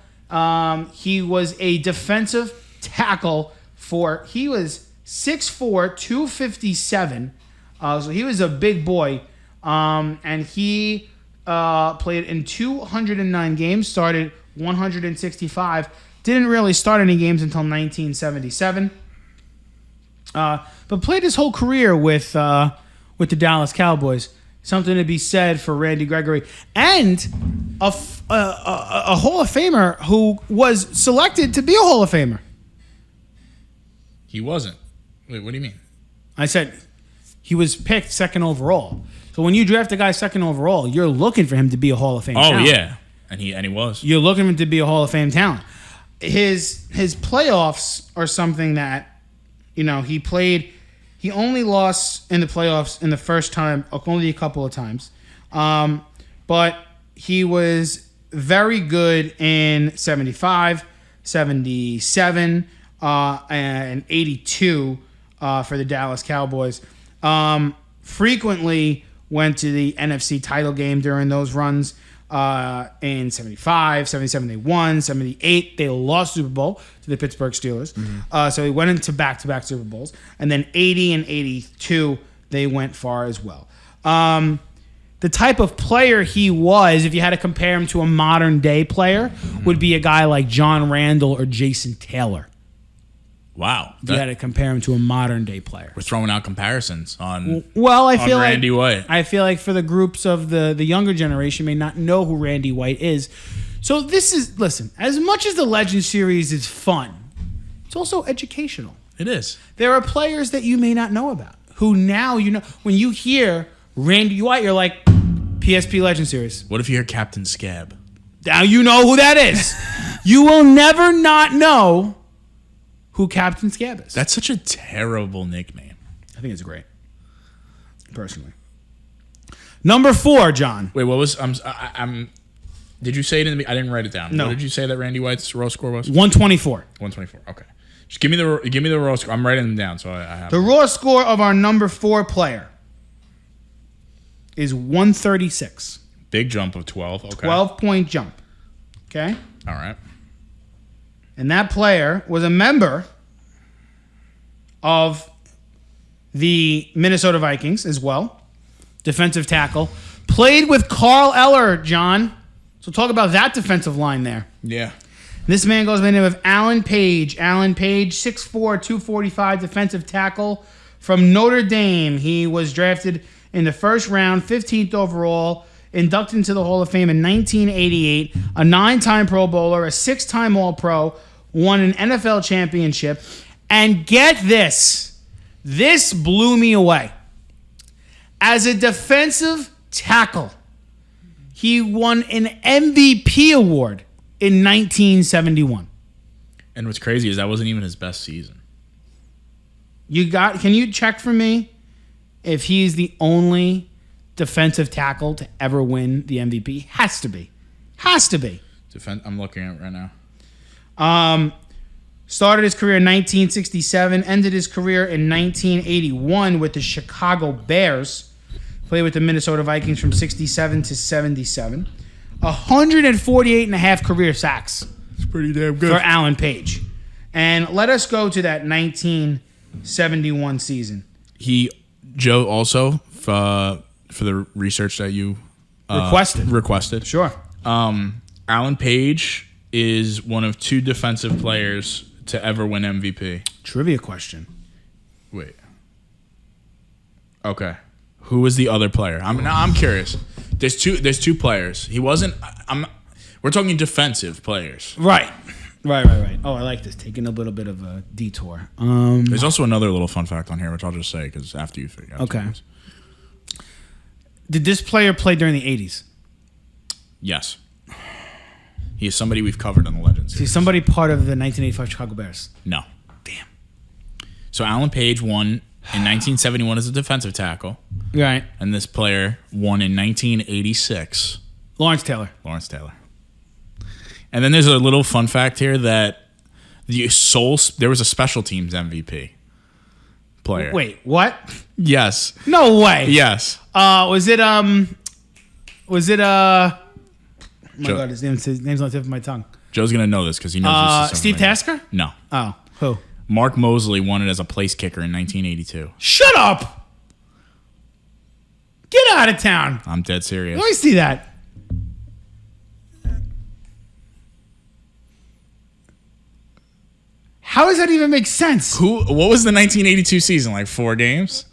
A: He was a defensive tackle he was 6'4", 257. So he was a big boy. And he played in 209 games, started 165. Didn't really start any games until 1977. But played his whole career with the Dallas Cowboys. Something to be said for Randy Gregory. And a Hall of Famer who was selected to be a Hall of Famer.
B: He wasn't. Wait, what do you mean?
A: I said he was picked second overall. So when you draft a guy second overall, you're looking for him to be a Hall of Fame talent.
B: Oh, yeah. And he was.
A: You're looking for him to be a Hall of Fame talent. His playoffs are something that, he played. He only lost in the playoffs in the first time, only a couple of times. But he was very good in 75, 77, and 82 for the Dallas Cowboys. Frequently went to the NFC title game during those runs. In 75, 77 they won, 78 they lost Super Bowl to the Pittsburgh Steelers. Mm-hmm. So he went into back-to-back Super Bowls. And then 80 and 82 they went far as well. The type of player he was, if you had to compare him to a modern-day player, would be a guy like John Randall or Jason Taylor.
B: Wow.
A: If you had to compare him to a modern-day player.
B: We're throwing out comparisons on
A: Randy
B: White.
A: I feel like for the groups of the younger generation may not know who Randy White is. So listen, as much as the Legend series is fun, it's also educational.
B: It is.
A: There are players that you may not know about, who now when you hear Randy White, you're like, PSP Legend series.
B: What if you hear Captain Scab?
A: Now you know who that is. You will never not know who captains Scabbers.
B: That's such a terrible nickname.
A: I think it's great, personally. Number 4, John.
B: Wait, what was I'm did you say it in the? I didn't write it down.
A: No.
B: What did you say that Randy White's raw score was?
A: 124.
B: 124. Okay. Just give me the raw score. I'm writing them down so I have.
A: The raw score of our number 4 player is 136.
B: Big jump of 12. Okay.
A: 12-point jump. Okay?
B: All right.
A: And that player was a member of the Minnesota Vikings as well. Defensive tackle. Played with Carl Eller, John. So talk about that defensive line there.
B: Yeah.
A: This man goes by the name of Alan Page. Alan Page, 6'4", 245 defensive tackle from Notre Dame. He was drafted in the first round, 15th overall, inducted into the Hall of Fame in 1988, a 9-time Pro Bowler, a 6-time All-Pro, won an NFL championship. And get this. This blew me away. As a defensive tackle, he won an MVP award in 1971.
B: And what's crazy is that wasn't even his best season.
A: Can you check for me if he's the only defensive tackle to ever win the MVP? Has to be.
B: I'm looking at it right now.
A: Started his career in 1967, ended his career in 1981 with the Chicago Bears. Played with the Minnesota Vikings from 67 to 77. 148 and a half career sacks.
B: It's pretty damn good.
A: For Alan Page. And let us go to that 1971 season.
B: Joe, also, for the research that you requested.
A: Sure.
B: Alan Page is one of 2 defensive players to ever win MVP.
A: Trivia question.
B: Wait. Okay. Who was the other player? I'm curious. There's two players. He wasn't. We're talking defensive players.
A: Right. Oh, I like this. Taking a little bit of a detour.
B: There's also another little fun fact on here, which I'll just say because after you figure out.
A: Okay. Did this player play during the 80s?
B: Yes. He is somebody we've covered on the Legends.
A: He's somebody part of the 1985 Chicago Bears.
B: No.
A: Damn.
B: So Alan Page won in 1971 as a defensive tackle.
A: Right.
B: And this player won in 1986.
A: Lawrence Taylor.
B: And then there's a little fun fact here that there was a special teams MVP player.
A: Wait, what?
B: Yes.
A: No way.
B: Yes.
A: Was it oh my
B: Joe.
A: God, his name's on the tip of my tongue.
B: Joe's going to know this because he knows this is
A: Steve
B: something.
A: Tasker?
B: No.
A: Oh, who?
B: Mark Mosley won it as a place kicker in 1982.
A: Shut up! Get out of town.
B: I'm dead serious.
A: Let me see that. How does that even make sense?
B: What was the 1982 season? Like 4 games?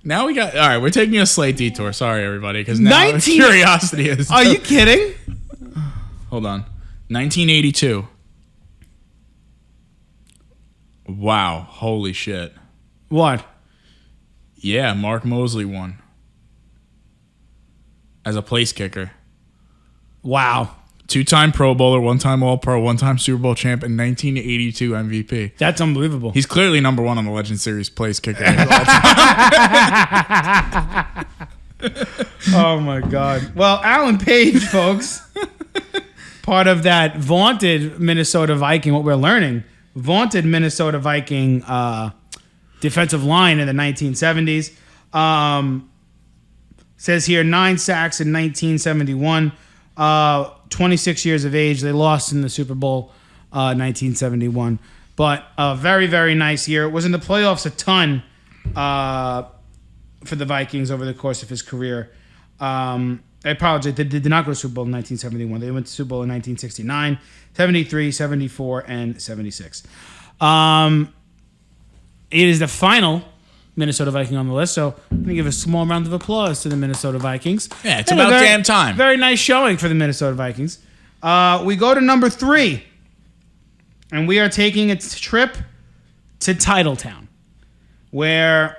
B: Now we got... All right, we're taking a slight detour. Sorry, everybody, because now curiosity is...
A: Are you kidding?
B: Hold on. 1982. Wow. Holy shit.
A: What?
B: Yeah, Mark Mosley won. As a place kicker.
A: Wow.
B: 2-time Pro Bowler, 1-time All-Pro, 1-time Super Bowl champ, and 1982 MVP.
A: That's unbelievable.
B: He's clearly number 1 on the Legend Series place kicker.
A: Oh, my God. Well, Alan Page, folks, part of that vaunted Minnesota Viking, what we're learning, vaunted Minnesota Viking defensive line in the 1970s. Says here 9 sacks in 1971. 26 years of age. They lost in the Super Bowl 1971. But a very, very nice year. Was in the playoffs a ton for the Vikings over the course of his career. I apologize. They did not go to Super Bowl in 1971. They went to Super Bowl in 1969, 73, 74, and 76. It is the final Minnesota Viking on the list, so I'm going to give a small round of applause to the Minnesota Vikings.
B: Yeah, it's about damn time.
A: Very nice showing for the Minnesota Vikings. We go to number 3, and we are taking a trip to Titletown, where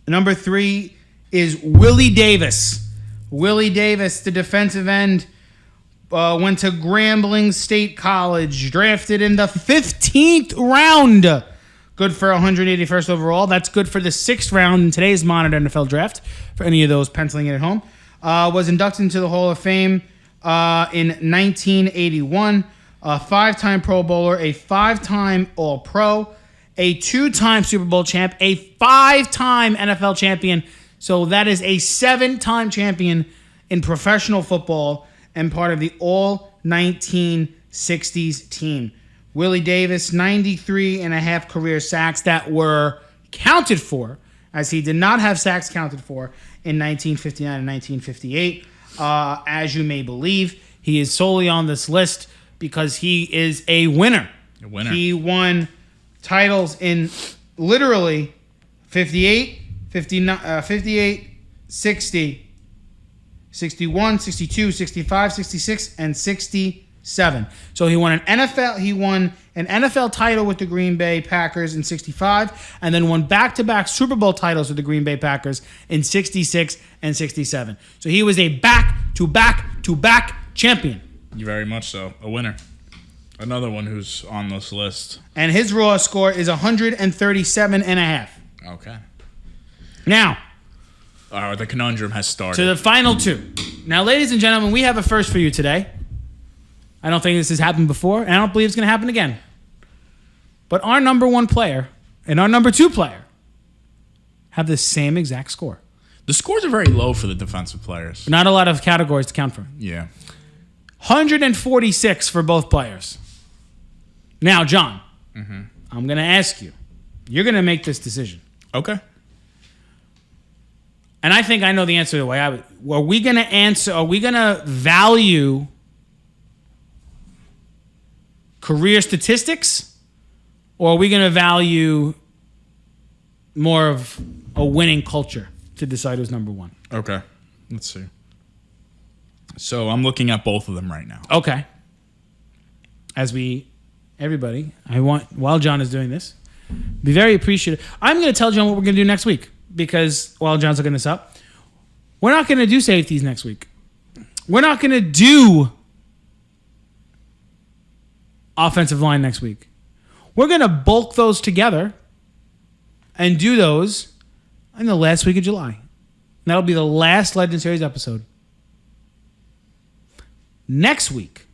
A: number 3 is Willie Davis. Willie Davis, the defensive end, Went to Grambling State College. Drafted in the 15th round. Good for 181st overall. That's good for the 6th round in today's Monitor NFL draft, for any of those penciling it at home. Was inducted into the Hall of Fame in 1981. A 5-time Pro Bowler, a 5-time All-Pro, a 2-time Super Bowl champ, a 5-time NFL champion. So that is a 7-time champion in professional football and part of the all-1960s team. Willie Davis, 93 and a half career sacks that were counted for, as he did not have sacks counted for in 1959 and 1958. As you may believe, he is solely on this list because he is a winner.
B: A winner.
A: He won titles in literally 58, 59, 58, 60, 61, 62, 65, 66, and 67. So he won an NFL title with the Green Bay Packers in 65, and then won back-to-back Super Bowl titles with the Green Bay Packers in 66 and 67. So he was a back-to-back-to-back champion.
B: Very much so. A winner. Another one who's on this list.
A: And his raw score is 137 and a half.
B: Okay.
A: Now,
B: the conundrum has started.
A: to the final two. Now, ladies and gentlemen, we have a first for you today. I don't think this has happened before, and I don't believe it's going to happen again. But our number 1 player and our number 2 player have the same exact score.
B: The scores are very low for the defensive players.
A: Not a lot of categories to count from.
B: Yeah.
A: 146 for both players. Now, John, I'm going to ask you. You're going to make this decision.
B: Okay.
A: And I think I know the answer the way I would. Are we going to value career statistics, or are we going to value more of a winning culture to decide who's number 1?
B: Okay. Let's see. So I'm looking at both of them right now.
A: Okay. Everybody, while John is doing this, be very appreciative. I'm going to tell John what we're going to do next week, because while John's looking this up, we're not going to do safeties next week. We're not going to do offensive line next week. We're going to bulk those together and do those in the last week of July. That'll be the last Legend Series episode. Next week,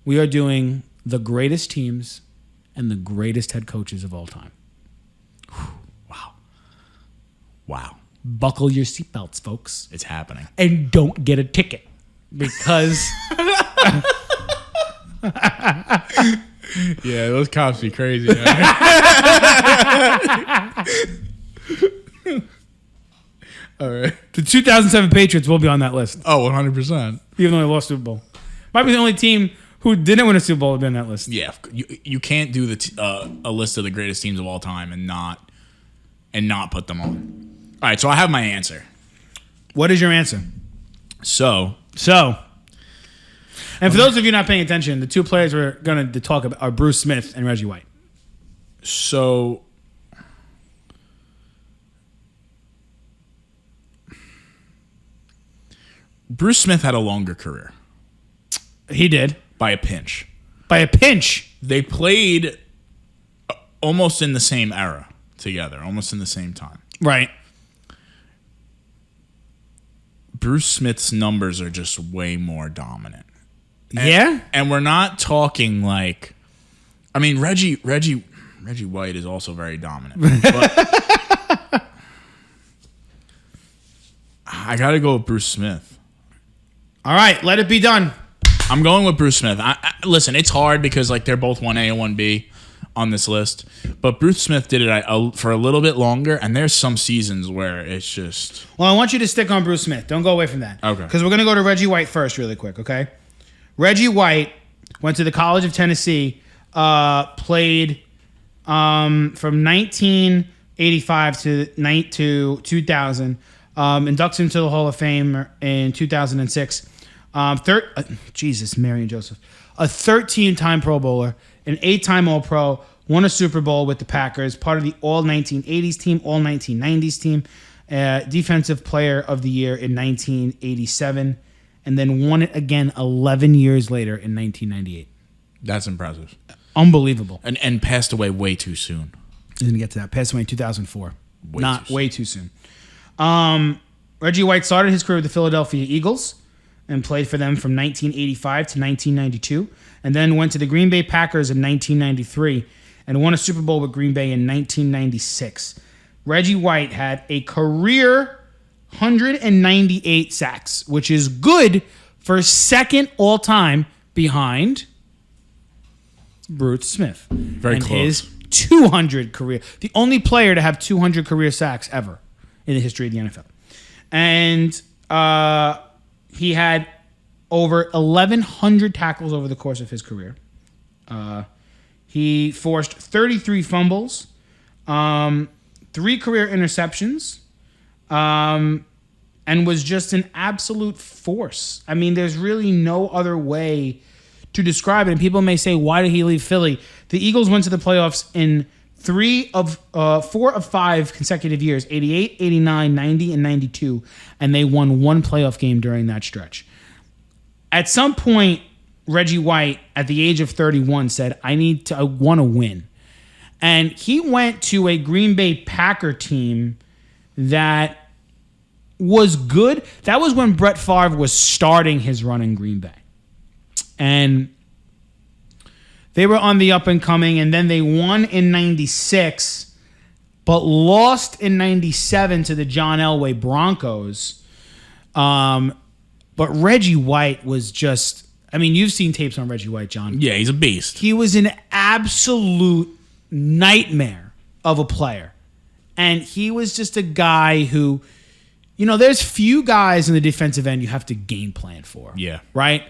A: we are doing the greatest teams and the greatest head coaches of all time.
B: Wow.
A: Buckle your seatbelts, folks.
B: It's happening.
A: And don't get a ticket, because...
B: Yeah, those cops be crazy. All right.
A: The 2007 Patriots will be on that list,
B: Oh, 100%.
A: even though they lost Super Bowl. Might be the only team who didn't win a Super Bowl to be on that list.
B: Yeah, you can't do a list of the greatest teams of all time and not put them on. All right, so I have my answer.
A: What is your answer?
B: So,
A: and for those of you not paying attention, the 2 players we're going to talk about are Bruce Smith and Reggie White.
B: So Bruce Smith had a longer career.
A: He did.
B: By a pinch.
A: By a pinch.
B: They played almost in the same era together, almost in the same time.
A: Right.
B: Bruce Smith's numbers are just way more dominant.
A: Yeah?
B: And we're not talking like, I mean, Reggie White is also very dominant. But I got to go with Bruce Smith.
A: All right, let it be done.
B: I'm going with Bruce Smith. Listen, it's hard because like they're both 1A and 1B on this list, but Bruce Smith did it for a little bit longer, and there's some seasons where it's just...
A: Well, I want you to stick on Bruce Smith. Don't go away from that.
B: Okay.
A: Because we're going to go to Reggie White first really quick, okay? Reggie White went to the College of Tennessee, played from 1985 to 2000, inducted into the Hall of Fame in 2006. Jesus, Mary and Joseph. A 13-time Pro Bowler, an 8-time All-Pro, won a Super Bowl with the Packers, part of the All-1980s team, All-1990s team, Defensive Player of the Year in 1987, and then won it again 11 years later in 1998.
B: That's impressive.
A: Unbelievable.
B: And passed away way too soon.
A: I'm going to get to that. Passed away in 2004. Way too soon. Reggie White started his career with the Philadelphia Eagles and played for them from 1985 to 1992, and then went to the Green Bay Packers in 1993 and won a Super Bowl with Green Bay in 1996. Reggie White had a career 198 sacks, which is good for second all-time behind Bruce Smith.
B: Very
A: and
B: close.
A: His 200 career. The only player to have 200 career sacks ever in the history of the NFL. And he had over 1,100 tackles over the course of his career. He forced 33 fumbles, 3 career interceptions, and was just an absolute force. I mean, there's really no other way to describe it. And people may say, why did he leave Philly? The Eagles went to the playoffs in 4 of 5 consecutive years, 88, 89, 90, and 92, and they won 1 playoff game during that stretch. At some point, Reggie White, at the age of 31, said, I want to win. And he went to a Green Bay Packer team that was good. That was when Brett Favre was starting his run in Green Bay. And they were on the up and coming, and then they won in 96, but lost in 97 to the John Elway Broncos. But Reggie White was just, I mean, you've seen tapes on Reggie White, John.
B: Yeah, he's a beast.
A: He was an absolute nightmare of a player. And he was just a guy who, you know, there's few guys in the defensive end you have to game plan for.
B: Yeah.
A: Right?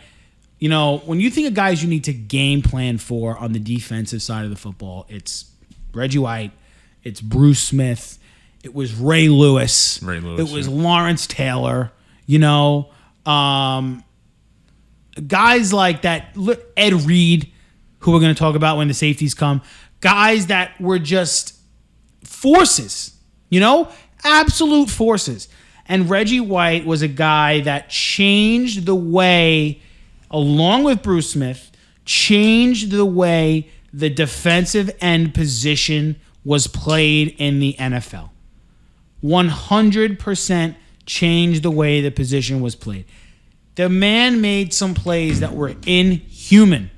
A: You know, when you think of guys you need to game plan for on the defensive side of the football, it's Reggie White, it's Bruce Smith, it was Ray Lewis, it was Lawrence Taylor, you know, guys like that, Ed Reed, who we're going to talk about when the safeties come, guys that were just forces, you know, absolute forces. And Reggie White was a guy that changed the way, along with Bruce Smith, changed the way the defensive end position was played in the NFL. 100% changed the way the position was played. The man made some plays that were inhuman.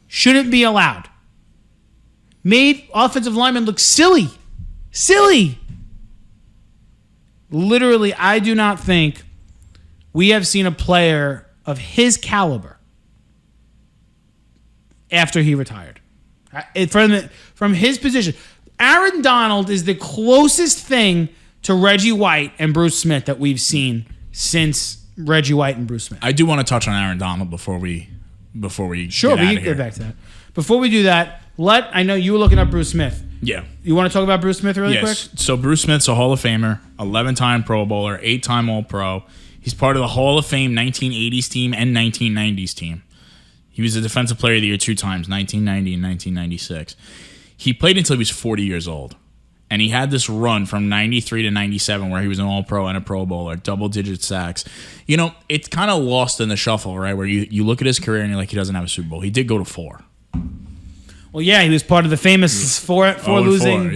A: Shouldn't be allowed. Made offensive linemen look silly. Silly. Literally, I do not think we have seen a player of his caliber after he retired. From his position. Aaron Donald is the closest thing to Reggie White and Bruce Smith that we've seen since Reggie White and Bruce Smith.
B: I do want to touch on Aaron Donald before we
A: sure, we can get back to that. Before we do that, I know you were looking up Bruce Smith.
B: Yeah.
A: You want to talk about Bruce Smith really quick?
B: So Bruce Smith's a Hall of Famer, 11-time Pro Bowler, 8-time All-Pro. He's part of the Hall of Fame 1980s team and 1990s team. He was a Defensive Player of the Year 2 times, 1990 and 1996. He played until he was 40 years old. And he had this run from 93 to 97 where he was an All-Pro and a Pro Bowler, double-digit sacks. You know, it's kind of lost in the shuffle, right, where you look at his career and you're like, he doesn't have a Super Bowl. He did go to 4.
A: Well, yeah, he was part of the famous four losing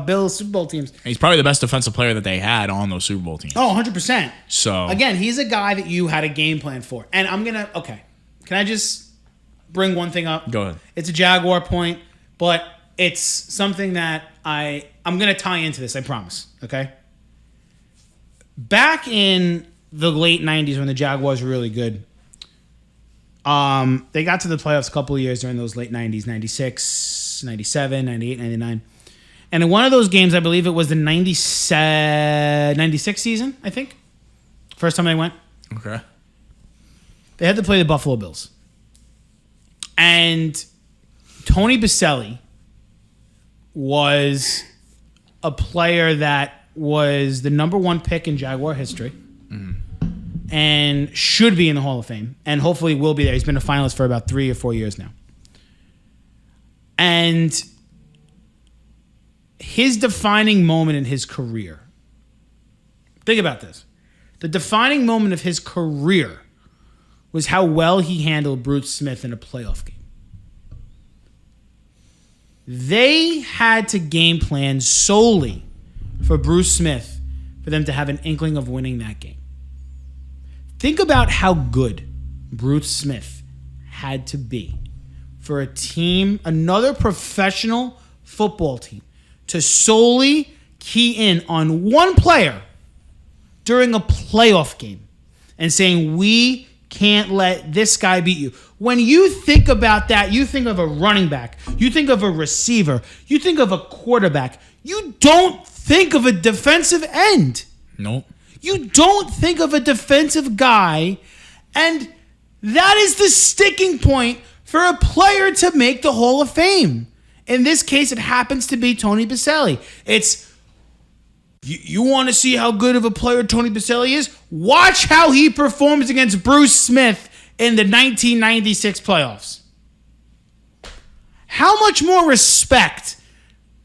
A: Bills Super Bowl teams.
B: He's probably the best defensive player that they had on those Super Bowl teams.
A: Oh, 100%.
B: So
A: again, he's a guy that you had a game plan for. And can I just bring one thing up?
B: Go ahead.
A: It's a Jaguar point, but it's something that I'm going to tie into this, I promise, okay? Back in the late 90s when the Jaguars were really good, they got to the playoffs a couple of years during those late 90s, 96, 97, 98, 99. And in one of those games, I believe it was the 96 season, I think. First time they went.
B: Okay.
A: They had to play the Buffalo Bills. And Tony Baselli was a player that was the number 1 pick in Jaguar history. And should be in the Hall of Fame, and hopefully will be there. He's been a finalist for about 3 or 4 years now. And his defining moment in his career, think about this. The defining moment of his career was how well he handled Bruce Smith in a playoff game. They had to game plan solely for Bruce Smith for them to have an inkling of winning that game. Think about how good Bruce Smith had to be for a team, another professional football team, to solely key in on one player during a playoff game and saying, we can't let this guy beat you. When you think about that, you think of a running back, you think of a receiver, you think of a quarterback. You don't think of a defensive end.
B: Nope.
A: You don't think of a defensive guy, and that is the sticking point for a player to make the Hall of Fame. In this case, it happens to be Tony Baselli. It's, you want to see how good of a player Tony Baselli is? Watch how he performs against Bruce Smith in the 1996 playoffs. How much more respect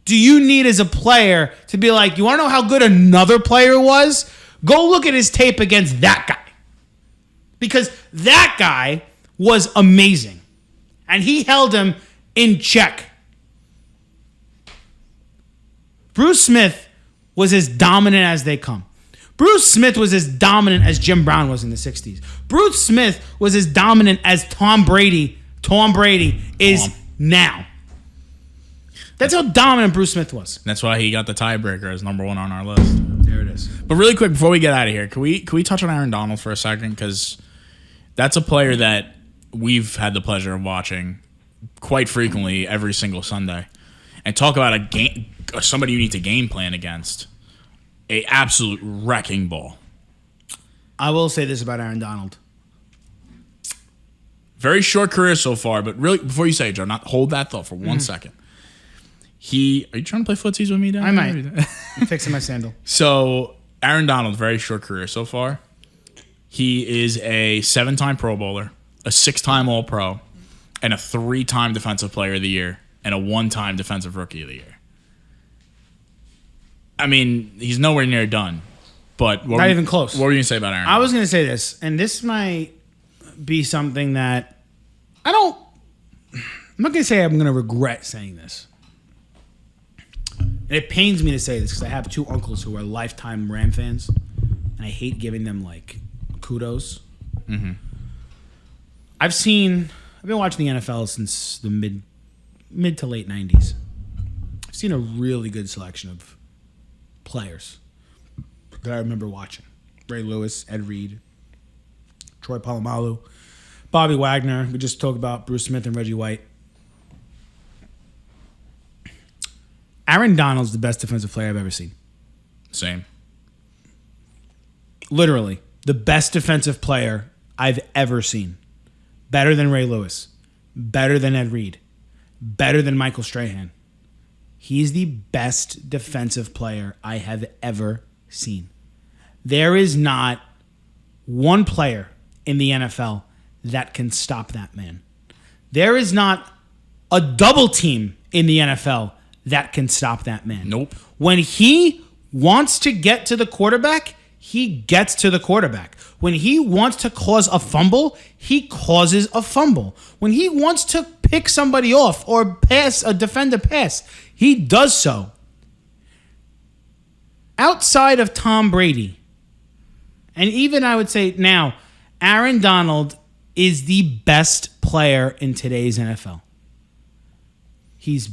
A: do you need as a player to be like, you want to know how good another player was? Go look at his tape against that guy. Because that guy was amazing. And he held him in check. Bruce Smith was as dominant as they come. Bruce Smith was as dominant as Jim Brown was in the 60s. Bruce Smith was as dominant as Tom Brady is now. That's how dominant Bruce Smith was.
B: That's why he got the tiebreaker as number one on our list.
A: There it is.
B: But really quick, before we get out of here, can we touch on Aaron Donald for a second? Because that's a player that we've had the pleasure of watching quite frequently every single Sunday. And talk about a game, somebody you need to game plan against. A absolute wrecking ball.
A: I will say this about Aaron Donald.
B: Very short career so far, but really, before you say it, Joe, hold that thought for 1 second. Are you trying to play footsies with me, Dan?
A: I might. I'm fixing my sandal.
B: So, Aaron Donald, very short career so far. He is a 7-time Pro Bowler, a 6-time All-Pro, and a 3-time Defensive Player of the Year, and a 1-time Defensive Rookie of the Year. I mean, he's nowhere near done. But
A: not even close.
B: What were you going to say about Aaron?
A: I was going to say this, and this might be something that I'm not going to say I'm going to regret saying this. And it pains me to say this because I have 2 uncles who are lifetime Ram fans, and I hate giving them like kudos. Mm-hmm. I've been watching the NFL since the mid to late 90s. I've seen a really good selection of players that I remember watching. Ray Lewis, Ed Reed, Troy Polamalu, Bobby Wagner. We just talked about Bruce Smith and Reggie White. Aaron Donald's the best defensive player I've ever seen.
B: Same.
A: Literally, the best defensive player I've ever seen. Better than Ray Lewis. Better than Ed Reed. Better than Michael Strahan. He's the best defensive player I have ever seen. There is not one player in the NFL that can stop that man. There is not a double team in the NFL that can stop that man.
B: Nope.
A: When he wants to get to the quarterback, he gets to the quarterback. When he wants to cause a fumble, he causes a fumble. When he wants to pick somebody off or pass a defender pass, he does so. Outside of Tom Brady, and even I would say now, Aaron Donald is the best player in today's NFL. He's,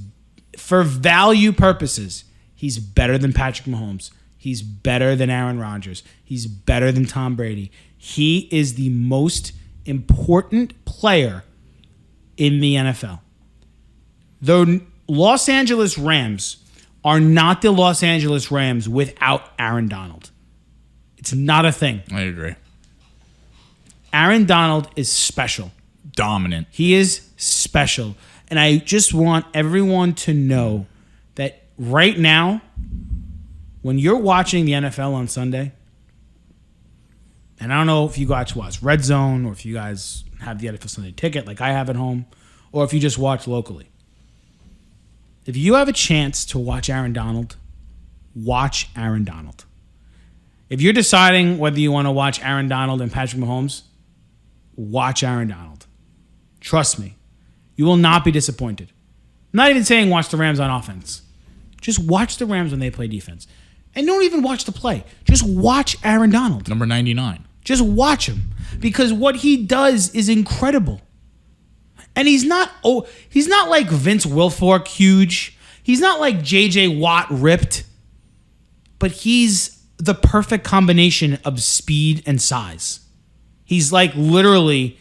A: for value purposes, he's better than Patrick Mahomes. He's better than Aaron Rodgers. He's better than Tom Brady. He is the most important player in the NFL. The Los Angeles Rams are not the Los Angeles Rams without Aaron Donald. It's not a thing.
B: I agree.
A: Aaron Donald is special.
B: Dominant.
A: He is special. And I just want everyone to know that right now, when you're watching the NFL on Sunday, and I don't know if you guys watch Red Zone or if you guys have the NFL Sunday ticket like I have at home, or if you just watch locally. If you have a chance to watch Aaron Donald, watch Aaron Donald. If you're deciding whether you want to watch Aaron Donald and Patrick Mahomes, watch Aaron Donald. Trust me. You will not be disappointed. I'm not even saying watch the Rams on offense. Just watch the Rams when they play defense. And don't even watch the play. Just watch Aaron Donald.
B: Number 99.
A: Just watch him. Because what he does is incredible. And he's not like Vince Wilfork huge. He's not like JJ Watt ripped. But he's the perfect combination of speed and size. He's like literally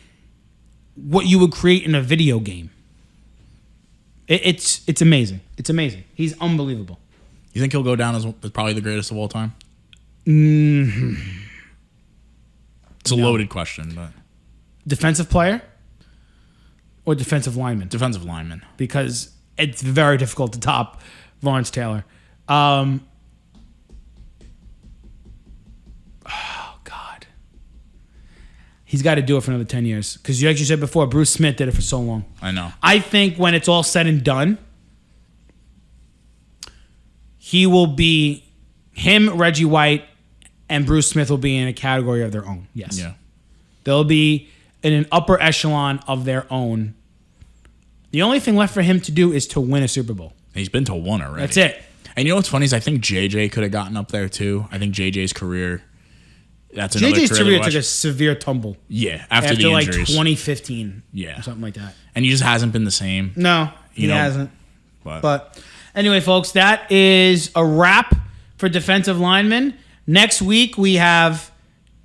A: what you would create in a video game. It's amazing. It's amazing. He's unbelievable.
B: You think he'll go down as probably the greatest of all time?
A: Mm-hmm.
B: It's a loaded question, but
A: Defensive player or defensive lineman?
B: defensive lineman.
A: Because it's very difficult to top Lawrence Taylor. Oh, God. He's got to do it for another 10 years. Because like you said before, Bruce Smith did it for so long.
B: I know.
A: I think when it's all said and done, Reggie White, and Bruce Smith will be in a category of their own. Yes.
B: Yeah.
A: They'll be in an upper echelon of their own. The only thing left for him to do is to win a Super Bowl.
B: He's been to one already.
A: That's it.
B: And you know what's funny is I think JJ could have gotten up there too. I think JJ's career. That's another
A: JJ's
B: career
A: career
B: to
A: took a
B: watch.
A: severe tumble
B: Yeah, after the
A: like
B: injuries.
A: 2015.
B: Yeah.
A: Or something like that.
B: And he just hasn't been the same.
A: No, he
B: You know,
A: hasn't.
B: But
A: But anyway, folks, that is a wrap for defensive linemen. Next week, we have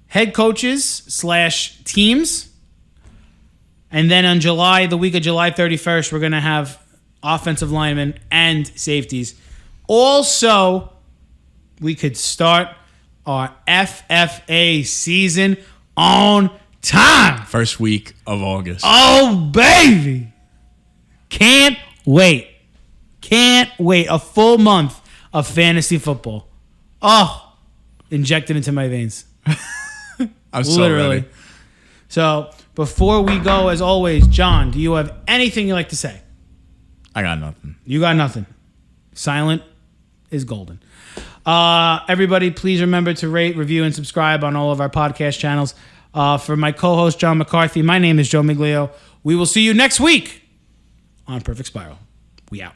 A: head coaches / teams. And then on the week of July 31st, we're going to have offensive linemen and safeties. Also, we could start our FFA season on time.
B: first week of August.
A: Oh, baby. Can't wait. Can't wait. A full month of fantasy football. Oh, injected into my veins.
B: I'm so
A: Literally.
B: ready.
A: So before we go, as always, John, do you have anything you'd like to say?
B: I got nothing.
A: You got nothing. Silent is golden. Everybody, please remember to rate, review, and subscribe on all of our podcast channels. For my co-host, John McCarthy, my name is Joe Miglio. We will see you next week on Perfect Spiral. We out.